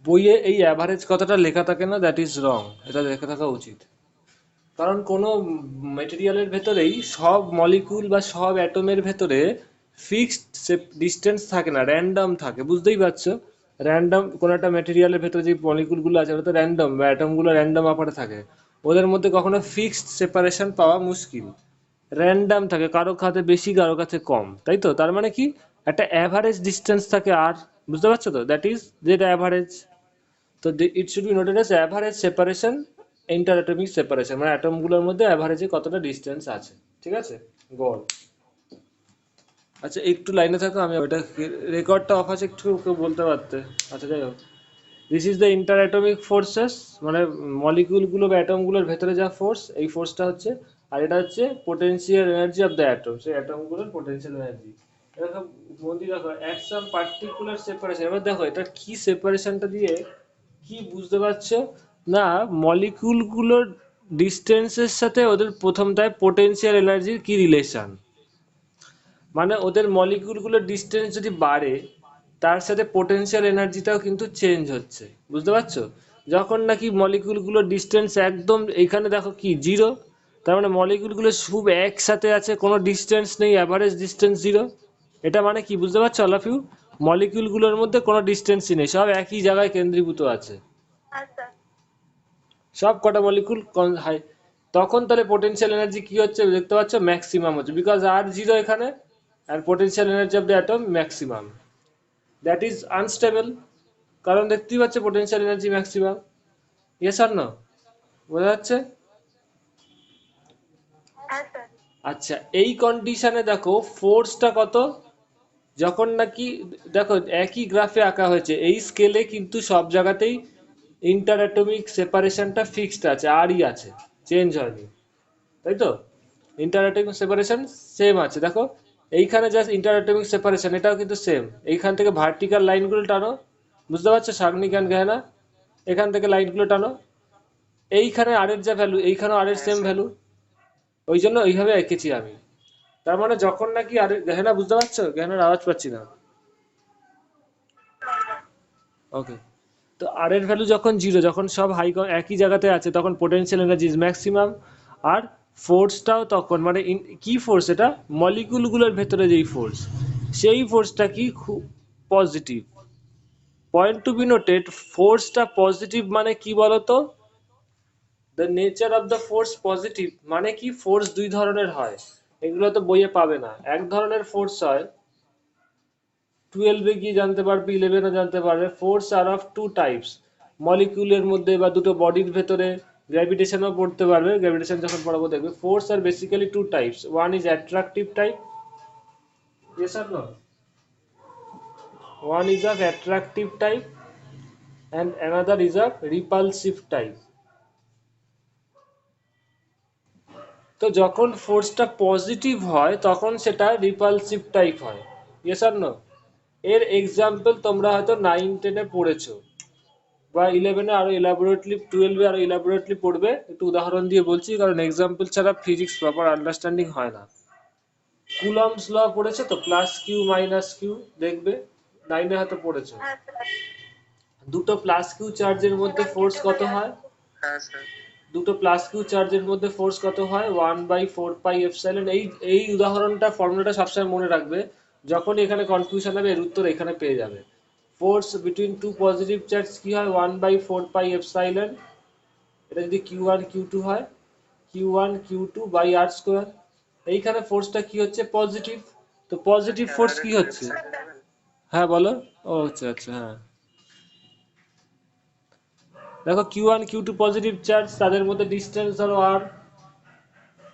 বইয়ে এই অ্যাভারেজ কথাটা লেখা থাকে না, দ্যাট ইজ রং, এটা লেখা থাকা উচিত। কারণ কোনো মেটেরিয়ালের ভেতরেই সব মলিকুল বা সব অ্যাটমের ভেতরে ফিক্সড ডিস্টেন্স থাকে না, র্যান্ডম থাকে, বুঝতেই পারছো। র্যান্ডম কোনো একটা মেটেরিয়ালের ভেতরে যে মলিকুলগুলো আছে ওটা তো র্যান্ডম, বা অ্যাটমগুলো র্যান্ডম আকারে থাকে। ওদের মধ্যে কখনো ফিক্সড সেপারেশন পাওয়া মুশকিল, র্যান্ডম থাকে, কারো কাছে বেশি কারো কাছে কম, তাই তো? তার মানে কি, একটা অ্যাভারেজ ডিস্টেন্স থাকে আর, বুঝতে পারছো তো, দ্যাট ইজ যেটা অ্যাভারেজ। তো it should be noted as average separation, inter atomic separation, মানে অ্যাটমগুলোর মধ্যে অ্যাভারেজে কতটা ডিস্টেন্স আছে, ঠিক আছে, গড়। আচ্ছা একটু লাইনে থাকো, আমি ওইটা, রেকর্ডটা অফ আছে, একটু কেউ বলতে পারতে। আচ্ছা যাই হোক, this is the inter atomic forces, মানে মলিকিউলগুলো বা অ্যাটমগুলোর ভেতরে যা ফোর্স, এই ফোর্সটা হচ্ছে। আর এটা হচ্ছে potential energy of the atom, সেই অ্যাটমগুলোর পোটেনশিয়াল এনার্জি। এরকম মন দিয়ে দেখো, অ্যাট সাম পার্টিকুলার সেপারেশন। এবার দেখো এটা কি সেপারেশনটা দিয়ে কি বুঝতে পারছো না, মলিকিউলগুলোর ডিস্টেন্সের সাথে ওদের প্রথমটায় পোটেনশিয়াল এনার্জির কি রিলেশন। মানে ওদের মলিকিউলগুলোর ডিস্টেন্স যদি বাড়ে, তার সাথে পোটেনশিয়াল এনার্জিটাও কিন্তু চেঞ্জ হচ্ছে, বুঝতে পারছো। যখন নাকি মলিকিউলগুলোর ডিস্টেন্স একদম, এইখানে দেখো কি জিরো, তার মানে মলিকিউলগুলো খুব একসাথে আছে, কোনো ডিস্টেন্স নেই, অ্যাভারেজ ডিস্টেন্স জিরো। এটা মানে কি, বুঝতে পারছো অল অফ ইউ? মলিকিউলগুলোর মধ্যে কোনো ডিস্টেন্সই নেই, সব একই জায়গায় কেন্দ্রীভূত আছে, আচ্ছা সব কটা মলিকুল হাই। তখন তাহলে পোটেনশিয়াল এনার্জি কি হচ্ছে দেখতে পাচ্ছ, ম্যাক্সিমাম হচ্ছে, বিকজ আর জিরো এখানে, আর potential energy of the atom maximum, that is unstable. কারণ দেখতেই পাচ্ছে পোটেনশিয়াল এনার্জি ম্যাক্সিমাম, ইয়েস আর নো, বোঝা যাচ্ছে? হ্যাঁ স্যার আচ্ছা এই কন্ডিশনে দেখো ফোর্সটা কত, যখন নাকি, দেখো একই গ্রাফে আঁকা হয়েছে, এই স্কেলে কিন্তু সব জায়গাতেই ইন্টার অ্যাটমিক সেপারেশনটা ফিক্সড আছে, আরই আছে, চেঞ্জ হয়নি, তাই তো? ইন্টার অ্যাটমিক সেপারেশন সেম আছে, দেখো এইখানে জাস্ট ইন্টার অ্যাটমিক সেপারেশন, এটাও কিন্তু সেম। এইখান থেকে ভার্টিক্যাল লাইনগুলো টানো, বুঝতে পারছো সাগ্নিক অ্যান্ড গহনা? এখান থেকে লাইনগুলো টানো, এইখানে আর এর যা ভ্যালু এইখানেও আর এর হ্যাঁ সেম স্যার। ভ্যালু, ওই জন্য এইভাবে এঁকেছি আমি। তার মানে যখন নাকি আর গহনা, বুঝতে পারছো? গহনার আওয়াজ পাচ্ছি না। ওকে, তো আর এর ভ্যালু যখন জিরো, যখন সব হাই একই জায়গাতে আছে, তখন পোটেনশিয়াল এনার্জি ইজ ম্যাক্সিমাম। আর ফোর্সটাও তখন মানে কি ফোর্স, এটা মলিকুলগুলোর ভেতরে যেই ফোর্স, সেই ফোর্সটা কি খুব positive. Point to be noted, ফোর্সটা পজিটিভ মানে কি বলতো? The nature of the force positive মানে কি, ফোর্স দুই ধরনের হয়, এগুলো তো বইয়ে পাবে না। এক ধরনের ফোর্স হয়, 12-এ গিয়ে জানতে পারবে, 11-এ জানতে পারবে, force are of two types. মলিকিউলের মধ্যে বা দুটো বডির ভেতরে, গ্র্যাভিটেশনও পড়তে পারবে, গ্র্যাভিটেশন যখন পড়াবো দেখবে। Force are basically two types, one is attractive type, yes or no? One is of attractive type and another is of repulsive type. তো যখন ফোর্সটা পজিটিভ হয় তখন সেটা রিপালসিভ টাইপ হয়, ইয়েস অর নো? এর এক্সাম্পল তোমরা হয়তো 9-10-এ পড়েছো, বা 11-এ আরো ইলাবোরেটলি, 12-এ আরো ইলাবোরেটলি পড়বে। একটু উদাহরণ দিয়ে বলছি, কারণ এক্সাম্পল ছাড়া ফিজিক্স প্রপার আন্ডারস্ট্যান্ডিং হয় না। কুলম্বস ল পড়েছো তো, প্লাস কিউ মাইনাস কিউ, দেখবে 9-এ হয়তো পড়েছো। হ্যাঁ স্যার। দুটো প্লাস কিউ চার্জের মধ্যে Q1 ফোর্স Q2 কত by R হয়? হ্যাঁ স্যার। দুটো প্লাস কিউ চার্জের মধ্যে ফোর্স কত হয়? 1/4πε। এই এই উদাহরণটা, ফর্মুলাটা সবসময় মনে রাখবে, যখনই এখানে কনফিউশন হবে এর উত্তর এখানে পেয়ে যাবে। Force between two positive charge কি হয়? 1/4πε। এটা যদি Q1 Q2 হয়, Q1 Q2/r²। এইখানে ফোর্সটা কি হচ্ছে? পজিটিভ। তো স্যার পজিটিভ ফোর্স ক্যামেরাটা কি একটু লেফট হচ্ছে? সাইডে নেবেন। হ্যাঁ বলো। ও আচ্ছা আচ্ছা, হ্যাঁ দেখো, Q1 Q2 পজিটিভ চার্জ, তাদের মধ্যে ডিস্টেন্স ধরো r,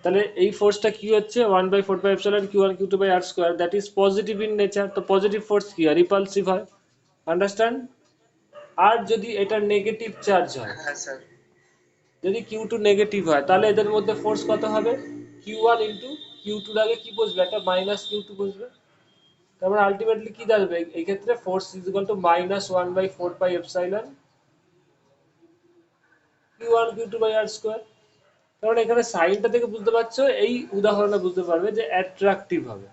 তাহলে এই ফোর্সটা কি হচ্ছে? 1/4πε Q1 Q2/r², that is positive in nature. তো পজিটিভ ফোর্স কি হয়? রিপালসিভ হয়, আন্ডারস্ট্যান্ড? আর যদি এটা নেগেটিভ চার্জ হয়, হ্যাঁ স্যার। যদি Q2 নেগেটিভ হয়, তাহলে এদের মধ্যে ফোর্স কত হবে? Q1 ইন্টু Q2 আগে কি বসবে? একটা মাইনাস Q2 বসবে। তারপরে আলটিমেটলি কি দাঁড়াবে এই ক্ষেত্রে? Force is equal to -1/4πε Q1 Q2/r²। কারণ এখানে সাইনটা থেকে বুঝতে পারছো, এই উদাহরণে বুঝতে পারবে যে অ্যাট্রাকটিভ হবে।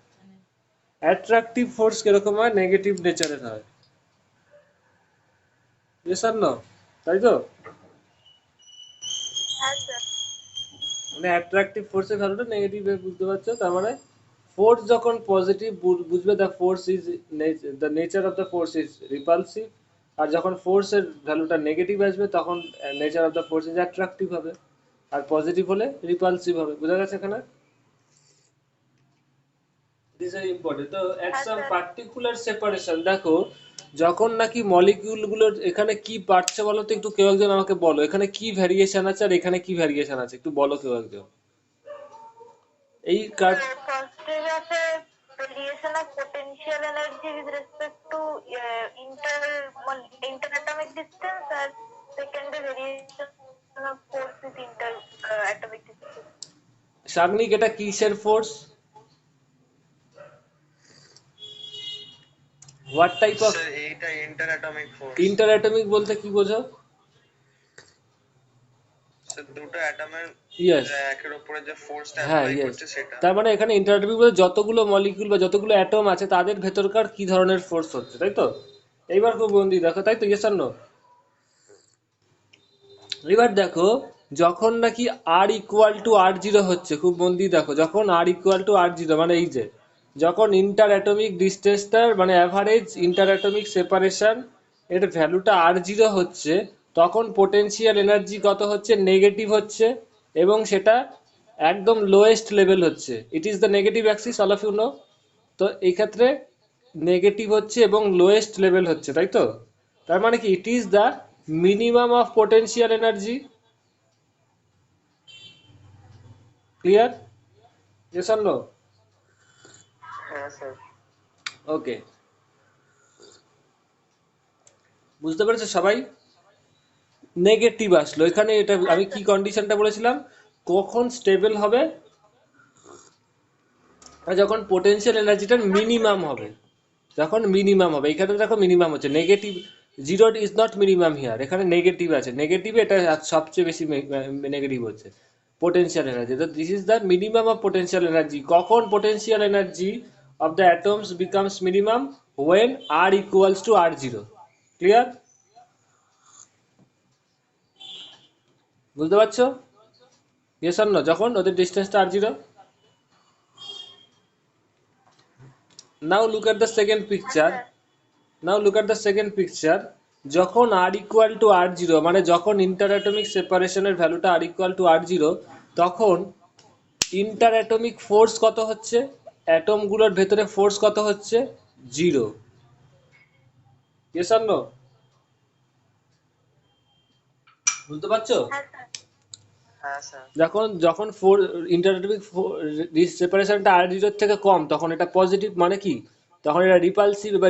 অ্যাট্রাকটিভ ফোর্স কিরকম হয়? নেগেটিভ নেচারের হয়, ইয়েস আর নো? তাই তো? হ্যাঁ স্যার। মানে অ্যাট্রাকটিভ ফোর্সের ভ্যালুটা নেগেটিভ বুঝতে পারছো। তার মানে ফোর্স যখন পজিটিভ বুঝবে, the force is, the nature of the force is repulsive. আর যখন ফোর্সের ভ্যালুটা নেগেটিভ আসবে, তখন nature of the force is attractive হবে। আর পজিটিভ হলে রিপালসিভ হবে। বোঝা গেছে এখানে? This are important. তো এট হ্যাঁ সাম স্যার। পার্টিকুলার সেপারেশন, দেখো যখন নাকি মলিকিউল গুলোর এখানে কি পারছে বলো তো, একটু কেউ একজন আমাকে বলো, এখানে কি ভ্যারিয়েশন আছে আর এখানে কি ভ্যারিয়েশন আছে, একটু বলো কেউ একজন। এই কার So first is আছে variation of potential energy with respect to interatomic distance, and second is variation of force with interatomic distance. Sagnik, এটা কিসের force? What type of? Sir এইটা inter atomic force. Inter atomic বলতে কি বোঝো? Sir দুটো অ্যাটমের yes, একের উপরে যে ফোর্সটা হ্যাঁ অ্যাপ্লাই ইয়েস। করছে সেটা। তার মানে এখানে ইন্টার অ্যাটমিক বলতে যতগুলো মলিকিউল বা যতগুলো অ্যাটম আছে তাদের ভেতরকার কি ধরনের ফোর্স হচ্ছে, তাই তো? এইবার খুব মন দিয়ে দেখো, তাই তো? ইয়েস আর নো? এবার দেখো, যখন নাকি R=R0 হচ্ছে, খুব মন দিয়ে দেখো, যখন R=R0 মানে এই যে, যখন ইন্টার অ্যাটমিক ডিস্টেন্সটার মানে অ্যাভারেজ ইন্টার অ্যাটমিক সেপারেশন এর ভ্যালুটা R0 হচ্ছে, তখন পোটেনশিয়াল এনার্জি কত হচ্ছে? নেগেটিভ হচ্ছে। এবং সেটা একদম লোয়েস্ট লেভেল হচ্ছে। It is the negative axis, all of you know. তো এই ক্ষেত্রে নেগেটিভ হচ্ছে এবং লোয়েস্ট লেভেল হচ্ছে, তাই তো? তার মানে কি, it is the minimum of potential energy. Clear? Yes or no? হ্যাঁ স্যার। ওকে, বুঝতে পেরেছো সবাই? নেগেটিভ আসলো এখানে, এটা আমি কি কন্ডিশনটা বলেছিলাম, কখন স্টেবল হবে, আর যখন পোটেনশিয়াল এনার্জিটার মিনিমাম হবে, যখন মিনিমাম হবে। এখানে দেখো মিনিমাম হচ্ছে, negative, zero is not minimum here, এখানে নেগেটিভ আছে, নেগেটিভে এটা সবচেয়ে বেশি নেগেটিভ হচ্ছে পোটেনশিয়াল এনার্জি। তো this is the minimum of potential energy. কখন potential energy of the atoms becomes minimum? When r equals to R zero. Clear? বুঝতে পারছো? Yes or no? যখন ওদের ডিস্টেন্সটা r zero. Now look at the second picture. Now look at the second picture. যখন আর equal to R zero, মানে যখন inter atomic সেপারেশনের ভ্যালুটা R equal to R zero, তখন ইন্টার অ্যাটমিক ফোর্স কত হচ্ছে, অ্যাটমগুলোর ভেতরে ফোর্স কত হচ্ছে? জিরো। Yes or no? বুঝতে পারছো? হ্যাঁ স্যার। হ্যাঁ স্যার। যখন যখন ইন্টার অ্যাটমিক সেপারেশনটা আর জিরোর থেকে কম, তখন এটা পজিটিভ, মানে কি, তখন এটা রিপালসিভ বা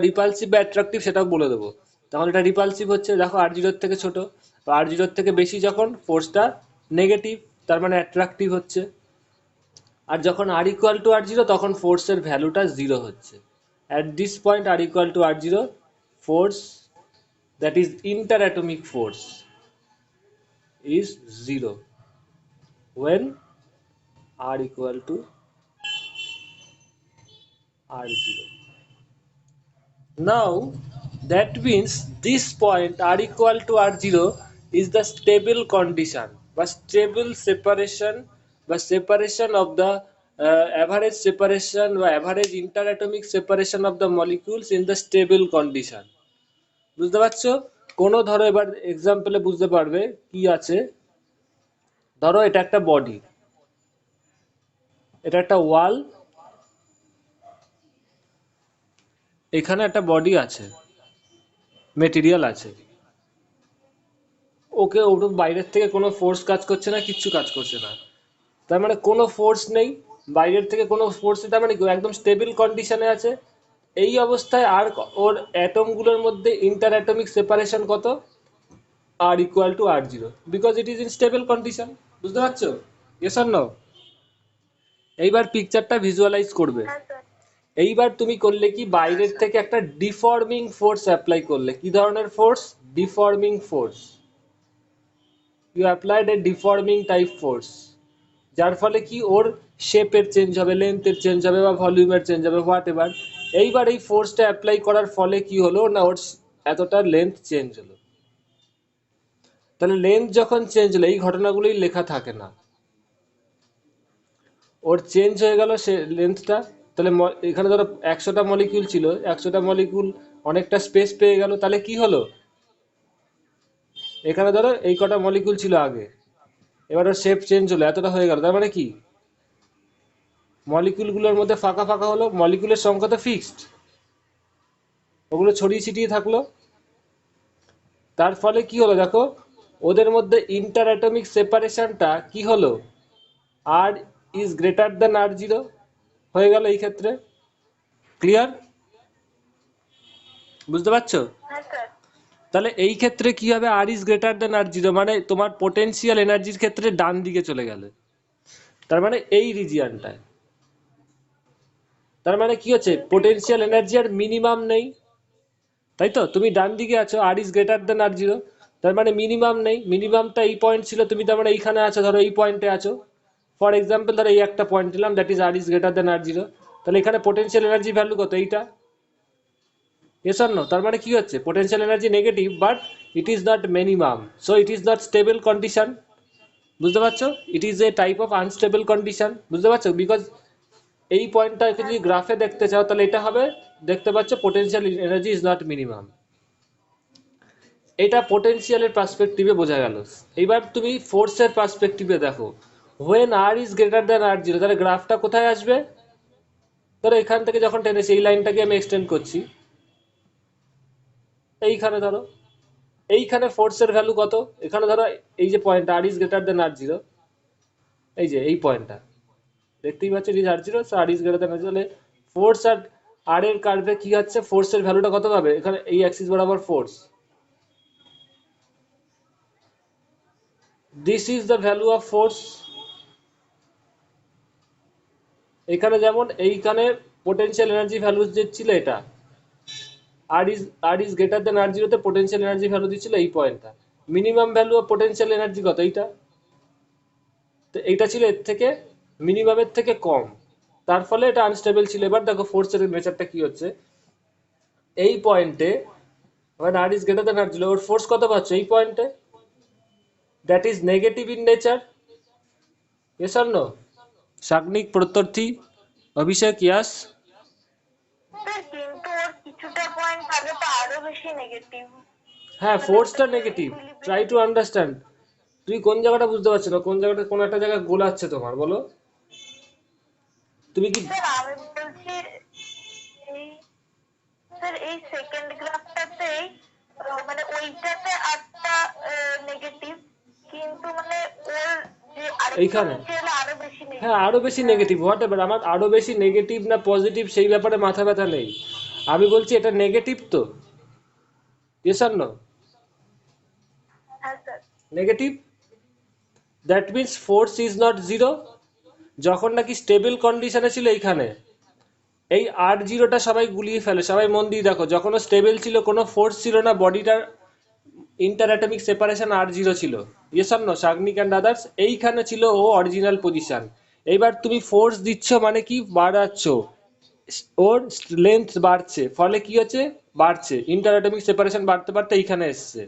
অ্যাট্রাকটিভ সেটাও বলে দেবো। তখন এটা রিপালসিভ হচ্ছে, দেখো আর জিরোর থেকে ছোট, বা আর জিরোর থেকে বেশি যখন ফোর্সটা নেগেটিভ, তার মানে অ্যাট্রাকটিভ হচ্ছে। আর যখন আর ইকুয়াল টু আর জিরো, তখন ফোর্সের ভ্যালুটা জিরো হচ্ছে। At this point R equal to R zero, force, that is inter atomic force, is zero when r equal to r0. Now that means this point r equal to r0 is the stable condition, বা stable separation, বা separation of the average separation বা average interatomic separation of the molecules in the stable condition. বুঝতে পারছো? কোনো ধরো এবার এক্সাম্পলে বুঝতে পারবে কি আছে। ধরো এটা একটা বডি, এটা একটা ওয়াল, এখানে একটা বডি আছে, মেটেরিয়াল আছে, ওকে ওর বাইরের থেকে কোনো ফোর্স কাজ করছে না, কিচ্ছু কাজ করছে না, তার মানে কোনো ফোর্স নেই, বাইরের থেকে কোনো ফোর্স নেই, তার মানে কি, একদম স্টেবল কন্ডিশনে আছে। এই অবস্থায় আর ওর অ্যাটমগুলোর মধ্যে ইন্টার অ্যাটমিক সেপারেশন কত? R equal to R zero, because it is in stable condition. বুঝতে পারছো? Yes or no? এইবার পিকচারটা ভিজুয়ালাইজ করবে। হ্যাঁ স্যার। এইবার তুমি করলে কি, বাইরের থেকে একটা ডিফর্মিং ফোর্স অ্যাপ্লাই করলে। কি ধরনের force? Deforming force. You applied a deforming type force, যার ফলে কি ওর শেপের চেঞ্জ হবে, লেন্থের চেঞ্জ হবে, বা ভলিউমের চেঞ্জ হবে, হোয়াট এভার। এইবার এই ফোর্সটা অ্যাপ্লাই করার ফলে কি হলো না, ওর এতটা লেন্থ চেঞ্জ হলো। তাহলে লেন্থ যখন চেঞ্জ হলো, এই ঘটনাগুলোই লেখা থাকে না, ওর চেঞ্জ হয়ে গেল সে লেন্থটা। তাহলে এখানে ধরো 100টা মলিকিউল ছিল, 100টা মলিকিউল অনেকটা স্পেস পেয়ে গেল, তাহলে কি হলো, এখানে ধরো এই কটা মলিকিউল ছিল আগে, এবার ওর শেপ চেঞ্জ হলো, এতটা হয়ে গেল, তার মানে কি, মলিকিউলগুলোর মধ্যে ফাঁকা ফাঁকা হলো, মলিকিউলের সংখ্যা তো ফিক্সড, ওগুলো ছড়িয়ে ছিটিয়ে থাকলো। তার ফলে কি হলো দেখো, ওদের মধ্যে ইন্টার অ্যাটমিক সেপারেশনটা কি হলো, r is greater than R zero হয়ে গেল এই ক্ষেত্রে। ক্লিয়ার? বুঝতে পারছো? হ্যাঁ স্যার। তাহলে এই ক্ষেত্রে কি হবে, r is greater than R zero, মানে তোমার পোটেনশিয়াল এনার্জির ক্ষেত্রে ডান দিকে চলে গেলে, তার মানে এই রিজিয়নটায়। তার মানে কি হচ্ছে, পোটেনশিয়াল এনার্জি আর মিনিমাম নেই, তাই তো? তুমি ডান দিকে আছো, r is greater than R zero, তার মানে মিনিমাম নেই। মিনিমামটা এই পয়েন্ট ছিল, তুমি তার মানে এইখানে আছো, ধরো এই পয়েন্টে আছো, ফর এক্সাম্পল ধরো এই একটা পয়েন্ট নিলাম, that is R is greater than R zero. তাহলে এখানে পোটেনশিয়াল এনার্জি ভ্যালু কত, এইটা। Yes or no? তার মানে কি হচ্ছে, potential energy negative, but it is not minimum, so it is not stable condition. বুঝতে পারছো? It is a type of unstable condition. বুঝতে পারছো? বিকজ এই পয়েন্টটাকে যদি গ্রাফে দেখতে চাও, তাহলে এটা হবে, দেখতে পাচ্ছ, potential energy is not minimum. এটা পোটেনশিয়ালের পার্সপেক্টিভে বোঝা গেল। এইবার তুমি ফোর্সের পার্সপেক্টিভে দেখো, when R is greater than R zero, তাহলে গ্রাফটা কোথায় আসবে? ধরো এখান থেকে যখন টেনেছি, এই লাইনটাকে আমি এক্সটেন্ড করছি, এইখানে ধরো, এইখানে ফোর্সের ভ্যালু কত, এখানে ধরো এই যে point R is greater than R zero, এই যে এই পয়েন্টটা দেখতেই পাচ্ছ, is R zero, R is greater than R zero, তাহলে ফোর্স আর আর এর কার্ভে কি হচ্ছে, ফোর্সের ভ্যালুটা কত পাবে, এখানে এই অ্যাক্সিস বরাবর force, this is the value of force. এখানে যেমন এইখানে পোটেনশিয়াল এনার্জি ভ্যালু যে ছিল এটা, আর ইজ গ্রেটার দেন আর জিরোতে পোটেনশিয়াল এনার্জি ভ্যালু দিচ্ছিল এই পয়েন্টটা। Minimum value of potential energy কত? এইটা। তো এইটা ছিল এর থেকে মিনিমামের থেকে কম, তার ফলে এটা আনস্টেবল ছিল। এবার দেখো ফোর্সের নেচারটা কি হচ্ছে। এই পয়েন্টে when r is greater than r zero, ওর ফোর্স কত পাচ্ছে এই পয়েন্টে? That is negative in nature. yes or no? Sagnik, Pratyarthi, Abhishek, yes. Sir কিন্তু ওর কিছুটা পয়েন্ট আগে তো আরো বেশি নেগেটিভ, হ্যাঁ, মানে ফোর্সটা ওটাকে negative. Try to equilibrium. Understand. তুই কোন জায়গাটা বুঝতে পারছো না? কোন জায়গাটা, কোন একটা জায়গায় গোলাচ্ছে তোমার, বলো। তুমি কি স্যার আমি বলছি এই, স্যার এই সেকেন্ড গ্রাফটাতেই মানে ওইটাতে আটটা নেগেটিভ, কিন্তু মানে ওর যে আরেকটু এইখানে? নিচে এলে আরো বেশি হ্যাঁ, নেগেটিভ। আরো বেশি নেগেটিভ, হোয়াট এভার। আমার আরো বেশি নেগেটিভ না পজিটিভ সেই ব্যাপারে মাথা ব্যথা নেই। আমি বলছি এটা নেগেটিভ তো। ইয়েস আর নো? হ্যাঁ sir. Negative. That means force is not zero. যখন নাকি স্টেবল কন্ডিশনে ছিল এইখানে, এই আর জিরোটা সবাই গুলিয়ে ফেলে। সবাই মন দিয়ে দেখো, যখন স্টেবল ছিল কোনো ফোর্স ছিল না, বডিটার inter atomic separation R zero ছিল। Yes or no Sagnik and others? এইখানে ছিল ও অরিজিনাল পজিশন। এইবার তুমি ফোর্স দিচ্ছ মানে কি বাড়াচ্ছ, ওর লেন্থ বাড়ছে, ফলে কি হচ্ছে, বাড়ছে ইন্টার অ্যাটমিক সেপারেশন বাড়তে বাড়তে এইখানে এসছে।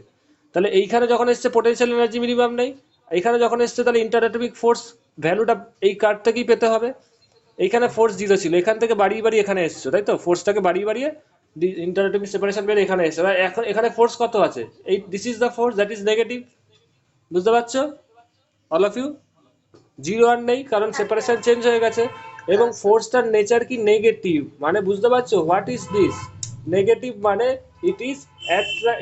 তাহলে এইখানে যখন এসছে পোটেনশিয়াল এনার্জি মিনিমাম নেই, এইখানে যখন এসছে তাহলে ইন্টার অ্যাটমিক ফোর্স ভ্যালুটা এই কার্ড থেকেই পেতে হবে। এইখানে ফোর্স জিরো ছিল, এখান থেকে বাড়িয়ে বাড়িয়ে এখানে এসছো, তাই তো? ফোর্সটাকে বাড়িয়ে বাড়িয়ে ইন্টার অ্যাটমিক সেপারেশন বেড়ে এখানে এসছে। এবার এখন এখানে ফোর্স কত আছে? এই this is the force that is negative. বুঝতে পারছো অল অফ ইউ? জিরো আর নেই, কারণ হ্যাঁ স্যার। সেপারেশন চেঞ্জ হয়ে গেছে। এবং হ্যাঁ স্যার। ফোর্সটার নেচার কি? নেগেটিভ। মানে বুঝতে পারছো হোয়াট ইজ দিস? নেগেটিভ মানে ইট ইজ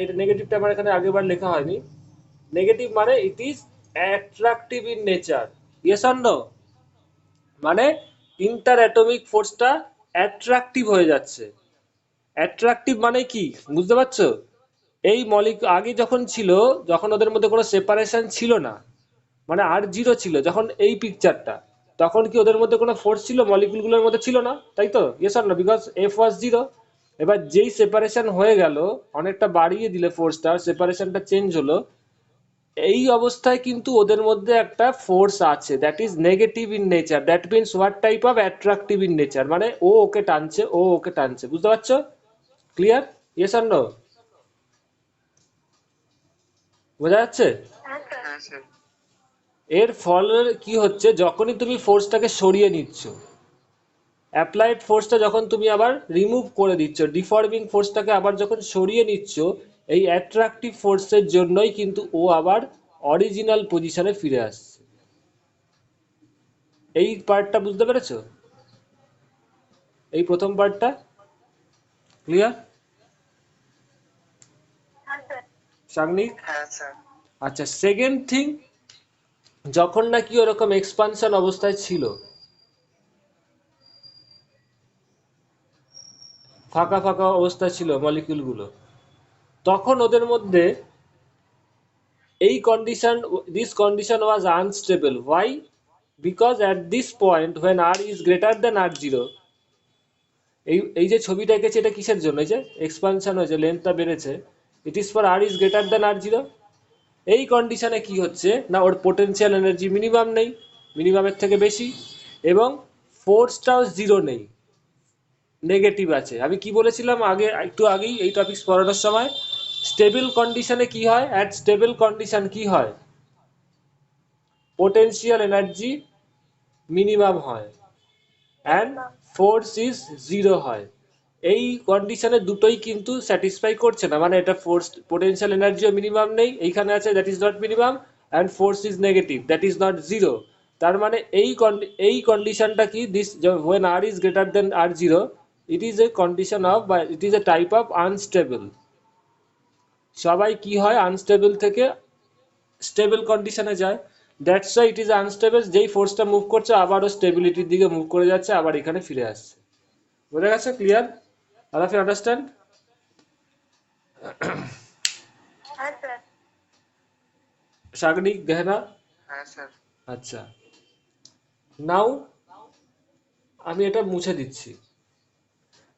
এটা নেগেটিভটা আমার এখানে আগেবার লেখা হয়নি। নেগেটিভ মানে it is attractive in nature. Yes or no? মানে ইন্টার অ্যাটমিক ফোর্সটা অ্যাট্রাকটিভ হয়ে যাচ্ছে। অ্যাট্রাকটিভ মানে কি বুঝতে পারছো? এই আগে যখন ছিল, যখন ওদের মধ্যে কোনো সেপারেশন ছিল না, মানে আর জিরো ছিল যখন এই পিকচারটা, তখন কি ওদের মধ্যে কোনো ফোর্স ছিল? মলিকুলগুলোর মধ্যে ছিল না, তাই তো? Yes or no? Because F was zero. এবার যেই সেপারেশন হয়ে গেল, অনেকটা বাড়িয়ে দিলে ফোর্সটা, সেপারেশনটা চেঞ্জ হলো, এই অবস্থায় কিন্তু ওদের মধ্যে একটা ফোর্স আছে that is negative in nature. That means what type of attractive in nature, মানে ও ওকে টানছে, ও ওকে টানছে। বুঝতে পারছো? ক্লিয়ার? Yes or no? বোঝা যাচ্ছে? হ্যাঁ স্যার। হ্যাঁ স্যার। এর ফলে কি হচ্ছে, যখনই তুমি ফোর্সটাকে সরিয়ে নিচ্ছ, অ্যাপ্লাইড ফোর্সটা যখন তুমি আবার রিমুভ করে দিচ্ছ, ডিফর্মিং ফোর্সটাকে আবার যখন সরিয়ে নিচ্ছ, এই অ্যাট্রাকটিভ ফোর্সের জন্যই কিন্তু ও আবার অরিজিনাল পজিশনে ফিরে আসছে। এই পার্টটা বুঝতে পেরেছো? এই প্রথম পার্টটা ক্লিয়ার? হ্যাঁ স্যার। সাংনিক? হ্যাঁ স্যার। আচ্ছা, সেকেন্ড থিং, যখন নাকি ওরকম এক্সপানশন অবস্থায় ছিল, ফাঁকা ফাঁকা অবস্থায় ছিল মলিকিউলগুলো, তখন ওদের মধ্যে এই condition, this condition was unstable. Why? Because at this point when r is greater than r zero, এই এই যে ছবিটা এঁকেছে, এটা কিসের জন্য? এই যে এক্সপানশন হয়েছে, লেন্থটা বেড়েছে, it is for r is greater than r zero. এই কন্ডিশনে কি হচ্ছে না, ওর পোটেনশিয়াল এনার্জি মিনিমাম নেই, মিনিমামের থেকে বেশি, এবং ফোর্সটাও জিরো নেই, নেগেটিভ আছে। আমি কি বলেছিলাম আগে, একটু আগেই এই টপিকস পড়ানোর সময়? স্টেবল কন্ডিশনে কি হয়? অ্যাট স্টেবল কন্ডিশন কি হয়? পোটেনশিয়াল এনার্জি মিনিমাম হয় and minimum. Force is zero হয়। এই কন্ডিশনে দুটোই কিন্তু স্যাটিসফাই করছে না, মানে এটা ফোর্স, পোটেনশিয়াল এনার্জিও মিনিমাম নেই, এইখানে আছে that is not minimum, and force is negative that is not zero. তার মানে এই কন্ডিশনটা কি? This when r is greater than r zero, it is a condition of, বা it is a type of unstable. সবাই কি হয়, unstable থেকে স্টেবল কন্ডিশনে যায়। That's why it is unstable. যেই ফোর্সটা মুভ করছে আবারও স্টেবিলিটির দিকে মুভ করে যাচ্ছে, আবার এখানে ফিরে আসছে। বোঝা গেছে? Clear? All of you understand? হ্যাঁ স্যার। সাগনিক গেহনা। হ্যাঁ স্যার। আচ্ছা, নাও আমি এটা মুছে দিচ্ছি।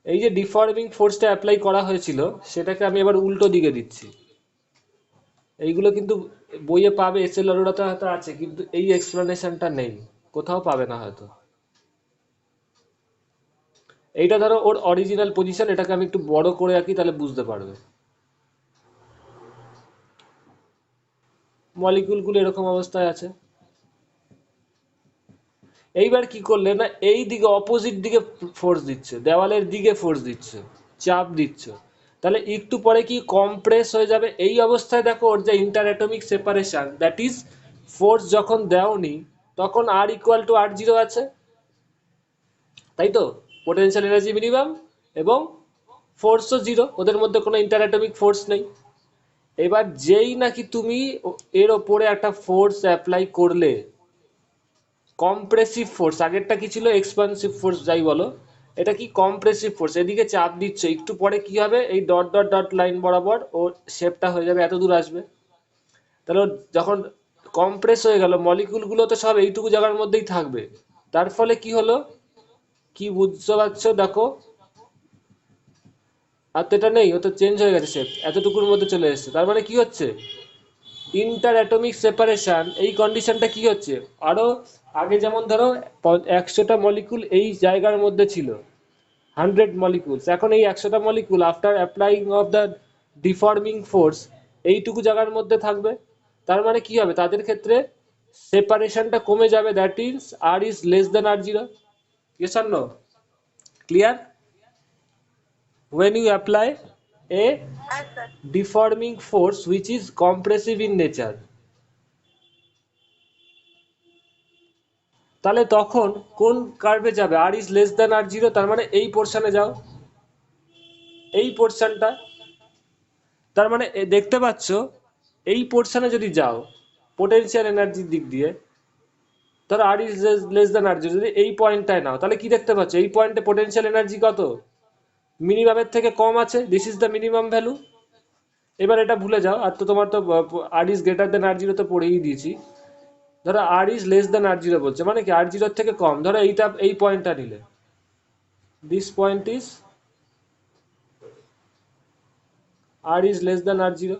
এই যে ডিফর্মিং ফোর্সটা অ্যাপ্লাই করা হয়েছিল সেটাকে আমি এবার উল্টো দিকে দিচ্ছি। এইগুলো কিন্তু বইয়ে পাবে, এসএল অরোরাতে হয়তো আছে, কিন্তু এই এক্সপ্লেনেশনটা নেই, কোথাও পাবে না হয়তো। এইটা ধরো ওর অরিজিনাল পজিশন, এটাকে আমি একটু বড় করে আঁকি তাহলে বুঝতে পারবে। মলিকিউলগুলো এরকম অবস্থায় আছে। এইবার কি করলে না, এই দিকে অপোজিট দিকে ফোর্স দিচ্ছে, দেওয়ালের দিকে ফোর্স দিচ্ছে, চাপ দিচ্ছে, তাহলে একটু পরে কি কম্প্রেস হয়ে যাবে। এই অবস্থায় দেখো ওর যে inter atomic separation, that is force যখন দেওনি তখন আর ইকুয়াল টু আর জিরো আছে, তাই তো? পোটেনশিয়াল এনার্জি মিনিমাম এবং ফোর্সও জিরো, ওদের মধ্যে কোনো ইন্টার অ্যাটমিক ফোর্স নেই। এবার যেই নাকি তুমি এর ওপরে একটা ফোর্স অ্যাপ্লাই করলে, কম্প্রেসিভ ফোর্স, আগেরটা কি ছিল এক্সপানসিভ ফোর্স যাই বলো, এটা কি কম্প্রেসিভ ফোর্স, এদিকে চাপ দিচ্ছে, একটু পরে কি হবে এই ডট ডট ডট লাইন বরাবর ওর শেপটা হয়ে যাবে, এত দূর আসবে। তাহলে যখন কম্প্রেস হয়ে গেল মলিকিউলগুলো তো সব এইটুকু জায়গার মধ্যেই থাকবে, তার ফলে কি হলো, কি বুঝতে পারছো দেখো? আর তো এটা নেই, ও তো চেঞ্জ হয়ে গেছে শেপ, এতটুকুর মধ্যে চলে এসেছে, তার মানে কি হচ্ছে ইন্টার অ্যাটমিক সেপারেশন। এই কন্ডিশনটা কি হচ্ছে, আরো আগে যেমন ধরো 100টা মলিকুল এই জায়গার মধ্যে ছিল, 100 মলিকুলস, এখন এই 100টা molecule after applying of the deforming force এইটুকু জায়গার মধ্যে থাকবে। তার মানে কি হবে, তাদের ক্ষেত্রে সেপারেশনটা কমে যাবে, that is R is less than R zero. Yes or no? Clear? when you apply a হ্যাঁ sir. deforming force which is compressive in nature, তাহলে তখন কোন কার্ভে যাবে, r is less than R zero, তার মানে এই পোর্শনে যাও, এই পোর্শনটা। তার মানে দেখতে পাচ্ছ এই পোর্শনে যদি যাও পোটেনশিয়াল এনার্জির দিক দিয়ে, ধরো r is less than R zero, যদি এই পয়েন্টটায় নাও তাহলে কি দেখতে পাচ্ছ, এই পয়েন্টে পোটেনশিয়াল এনার্জি কত, মিনিমামের থেকে কম আছে, this is the minimum value. এবার এটা ভুলে যাও, আর তো তোমার তো r is greater than R zero তো পড়েই দিয়েছি। ধরো r is less than R zero বলছে, মানে কি আর জিরোর থেকে কম, ধরো এইটা এই পয়েন্টটা নিলে, this point is R is less than R zero,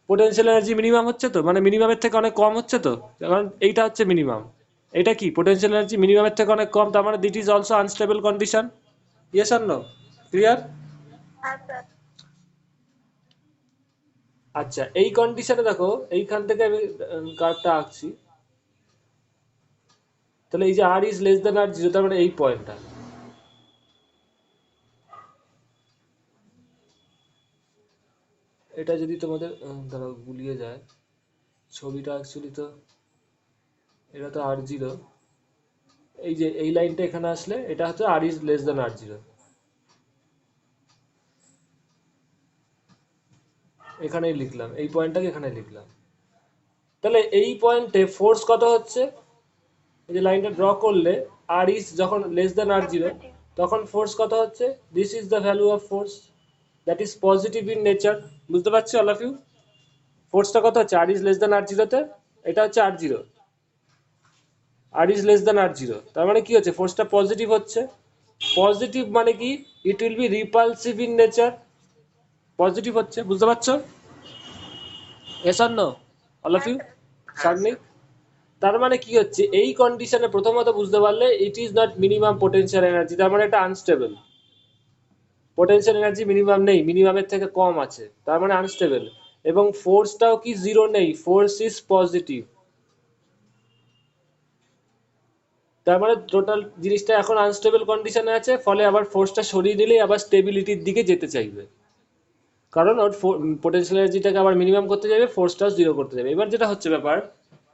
potential energy minimum হচ্ছে তো, মানে মিনিমামের থেকে অনেক কম হচ্ছে তো, কারণ এইটা হচ্ছে মিনিমাম। এটা কি পোটেনশিয়াল এনার্জি মিনিমামের থেকে অনেক কম, তার মানে that is also unstable condition. Yes or no? Clear? হ্যাঁ স্যার। আচ্ছা, এই কন্ডিশনে দেখো এইখান থেকে আমি কার্ভটা আঁকছি, তাহলে এই যে r is less than R zero, তার মানে এই পয়েন্টটা, এটা যদি তোমাদের ধরো গুলিয়ে যায় ছবিটা, অ্যাকচুয়ালি তো এটা তো আর জিরো, এই যে এই লাইনটা এখানে আসলে এটা হচ্ছে r is less than R zero, এখানেই লিখলাম, এই পয়েন্টটাকে এখানে লিখলাম। তাহলে এই পয়েন্টে ফোর্স কত হচ্ছে, এই যে লাইনটা ড্র করলে আর ইজ যখন লেস দেন আর জিরো পজিটিভ। তখন ফোর্স কত হচ্ছে, this is the value of force, that is positive in nature. বুঝতে পারছো অল অফ ইউ? ফোর্সটা কত হচ্ছে আর ইজ লেস দেন আর জিরোতে, এটা হচ্ছে r zero, R is less than R zero, তার মানে কি হচ্ছে ফোর্সটা পজিটিভ হচ্ছে। পজিটিভ মানে কি, it will be repulsive in nature, positive হচ্ছে, বুঝতে পারছো? S or no all of হ্যাঁ ইউ? স্যার। হ্যাঁ সাগনিক, স্যার। তার মানে কি হচ্ছে এই কন্ডিশনে প্রথমত বুঝতে পারলে ইট is not minimum potential energy, তার মানে এটা আনস্টেবল, পোটেনশিয়াল এনার্জি মিনিমাম নেই, মিনিমামের থেকে কম আছে, তার মানে আনস্টেবল। এবং ফোর্সটাও কি জিরো নেই, ফোর্স ইজ পজিটিভ, তার মানে টোটাল জিনিসটা এখন আনস্টেবল কন্ডিশনে আছে, ফলে আবার ফোর্সটা সরিয়ে দিলেই আবার স্টেবিলিটির দিকে যেতে চাইবে, কারণ ওর পোটেনশিয়াল এনার্জিটাকে আবার মিনিমাম করতে যাবে, ফোর্সটাও জিরো করতে যাবে। এবার যেটা হচ্ছে ব্যাপার,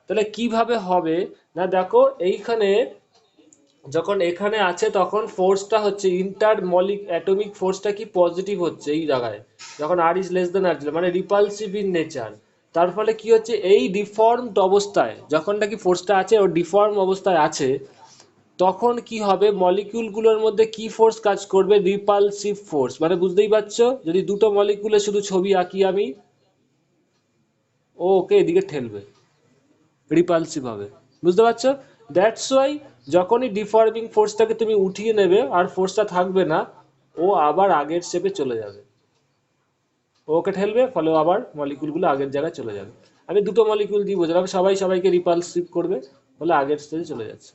তাহলে কিভাবে হবে না, দেখো এইখানে যখন এখানে আছে তখন ফোর্সটা হচ্ছে ইন্টার মলিক অ্যাটমিক ফোর্সটা কি পজিটিভ হচ্ছে এই জায়গায়, যখন r is less than R zero, মানে রিপালসিভ ইন নেচার। তার ফলে কি হচ্ছে এই ডিফর্মড অবস্থায় যখন নাকি ফোর্সটা আছে ও ডিফর্ম অবস্থায় আছে, তখন কি হবে মলিকিউলগুলোর মধ্যে কি ফোর্স কাজ করবে, রিপালসিভ ফোর্স, মানে বুঝতেই পারছো যদি দুটো মলিকিউলের শুধু ছবি আঁকি আমি, ও ওকে এদিকে ঠেলবে, রিপালসিভ হবে। বুঝতে পারছো? দ্যাটস ওয়াই যখনই ডিফর্মিং ফোর্সটাকে তুমি উঠিয়ে নেবে আর ফোর্সটা থাকবে না, ও আবার আগের স্টেপে চলে যাবে, ওকে ঠেলবে, ফলে ও আবার মলিকিউলগুলো আগের জায়গায় চলে যাবে। আমি দুটো মলিকিউল দিয়ে বোঝালাম, সবাই সবাইকে রিপালসিভ করবে, ফলে আগের স্টেজে চলে যাচ্ছে।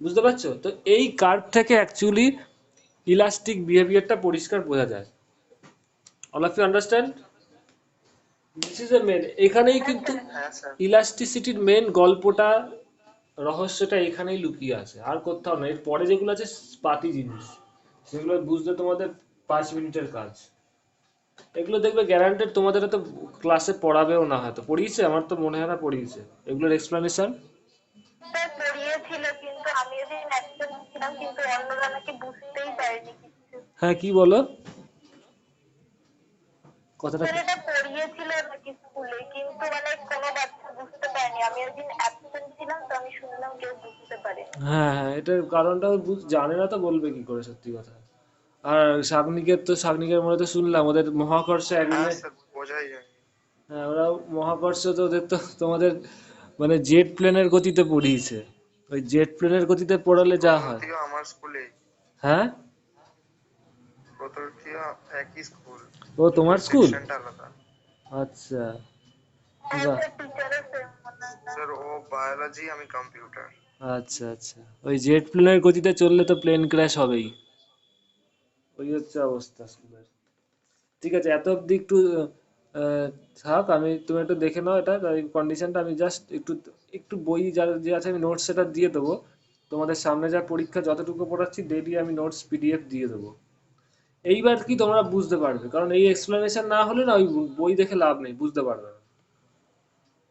বুঝতে পারছো? তো এই কার্ভ থেকে অ্যাকচুয়ালি ইলাস্টিক বিহেভিয়ারটা পরিষ্কার বোঝা যায়। All of you understand? This is a main, এখানেই কিন্তু হ্যাঁ স্যার। ইলাস্টিসিটির মেন গল্পটা, রহস্যটা এখানেই লুকিয়ে আছে, আর কোথাও না। এর পরে যেগুলো আছে পাতি জিনিস, সেগুলো বুঝতে তোমাদের 5 মিনিটের কাজ। এগুলো দেখবে গ্যারান্টেড তোমাদের তো ক্লাসে পড়াবেও না, হয়তো পড়িয়েছে, আমার তো মনে হয় না পড়িয়েছে এগুলোর এক্সপ্লানেশন। স্যার পড়িয়েছিল, কিন্তু আমি ওদিন অ্যাবসেন্ট ছিলাম, কিন্তু অন্যরা নাকি বুঝতেই পারেনি কিছু। হ্যাঁ, কি বলো কথাটা? স্যার এটা পড়িয়েছিল নাকি স্কুলে, কিন্তু মানে কোনো বাচ্চা বুঝতে পারেনি। আমি ওদিন অ্যাবসেন্ট ছিলাম, তো আমি শুনলাম কেউ বুঝতে পারেনি। হ্যাঁ হ্যাঁ, এটার কারণটা জানে না তো বলবে কি করে, সত্যি কথা। আর শাগনিকের মনে তো শুনলাম ওদের মহাকর্ষ হ্যাঁ একদিনে, স্যার, বোঝাই যায়। হ্যাঁ ওরা মহাকর্ষ তো ওদের তো তোমাদের মানে জেট প্লেনের গতিতে পড়িয়েছে। ওই জেট প্লেনের গতিতে পড়ালে যা হয়। প্রথম আমার স্কুলে, হ্যাঁ, প্রথম একই স্কুল, ও তোমার স্কুল? সেকশনটা আলাদা। আচ্ছা, হ্যাঁ বাহ, স্যার, টিচারও সেম মনে হয়। স্যার ও বায়োলজি, আমি কম্পিউটার। আচ্ছা আচ্ছা। ওই জেট প্লেনের গতিতে চললে তো প্লেন ক্র্যাশ হবেই, ওই হচ্ছে অবস্থা স্কুলের। ঠিক আছে, এত অবধি একটু থাক, তুমি একটু দেখে নাও এটা কন্ডিশনটা। আমি জাস্ট একটু একটু বই যা যে আছে আমি নোটস সেটা দিয়ে দেবো। তোমাদের সামনে যা পরীক্ষা যতটুকু পড়াচ্ছি ডেইলি আমি নোটস পিডিএফ দিয়ে দেবো। এইবার কি তোমরা বুঝতে পারবে, কারণ এই এক্সপ্লেনেশন না হলে না ওই বই দেখে লাভ নেই, বুঝতে পারবে না।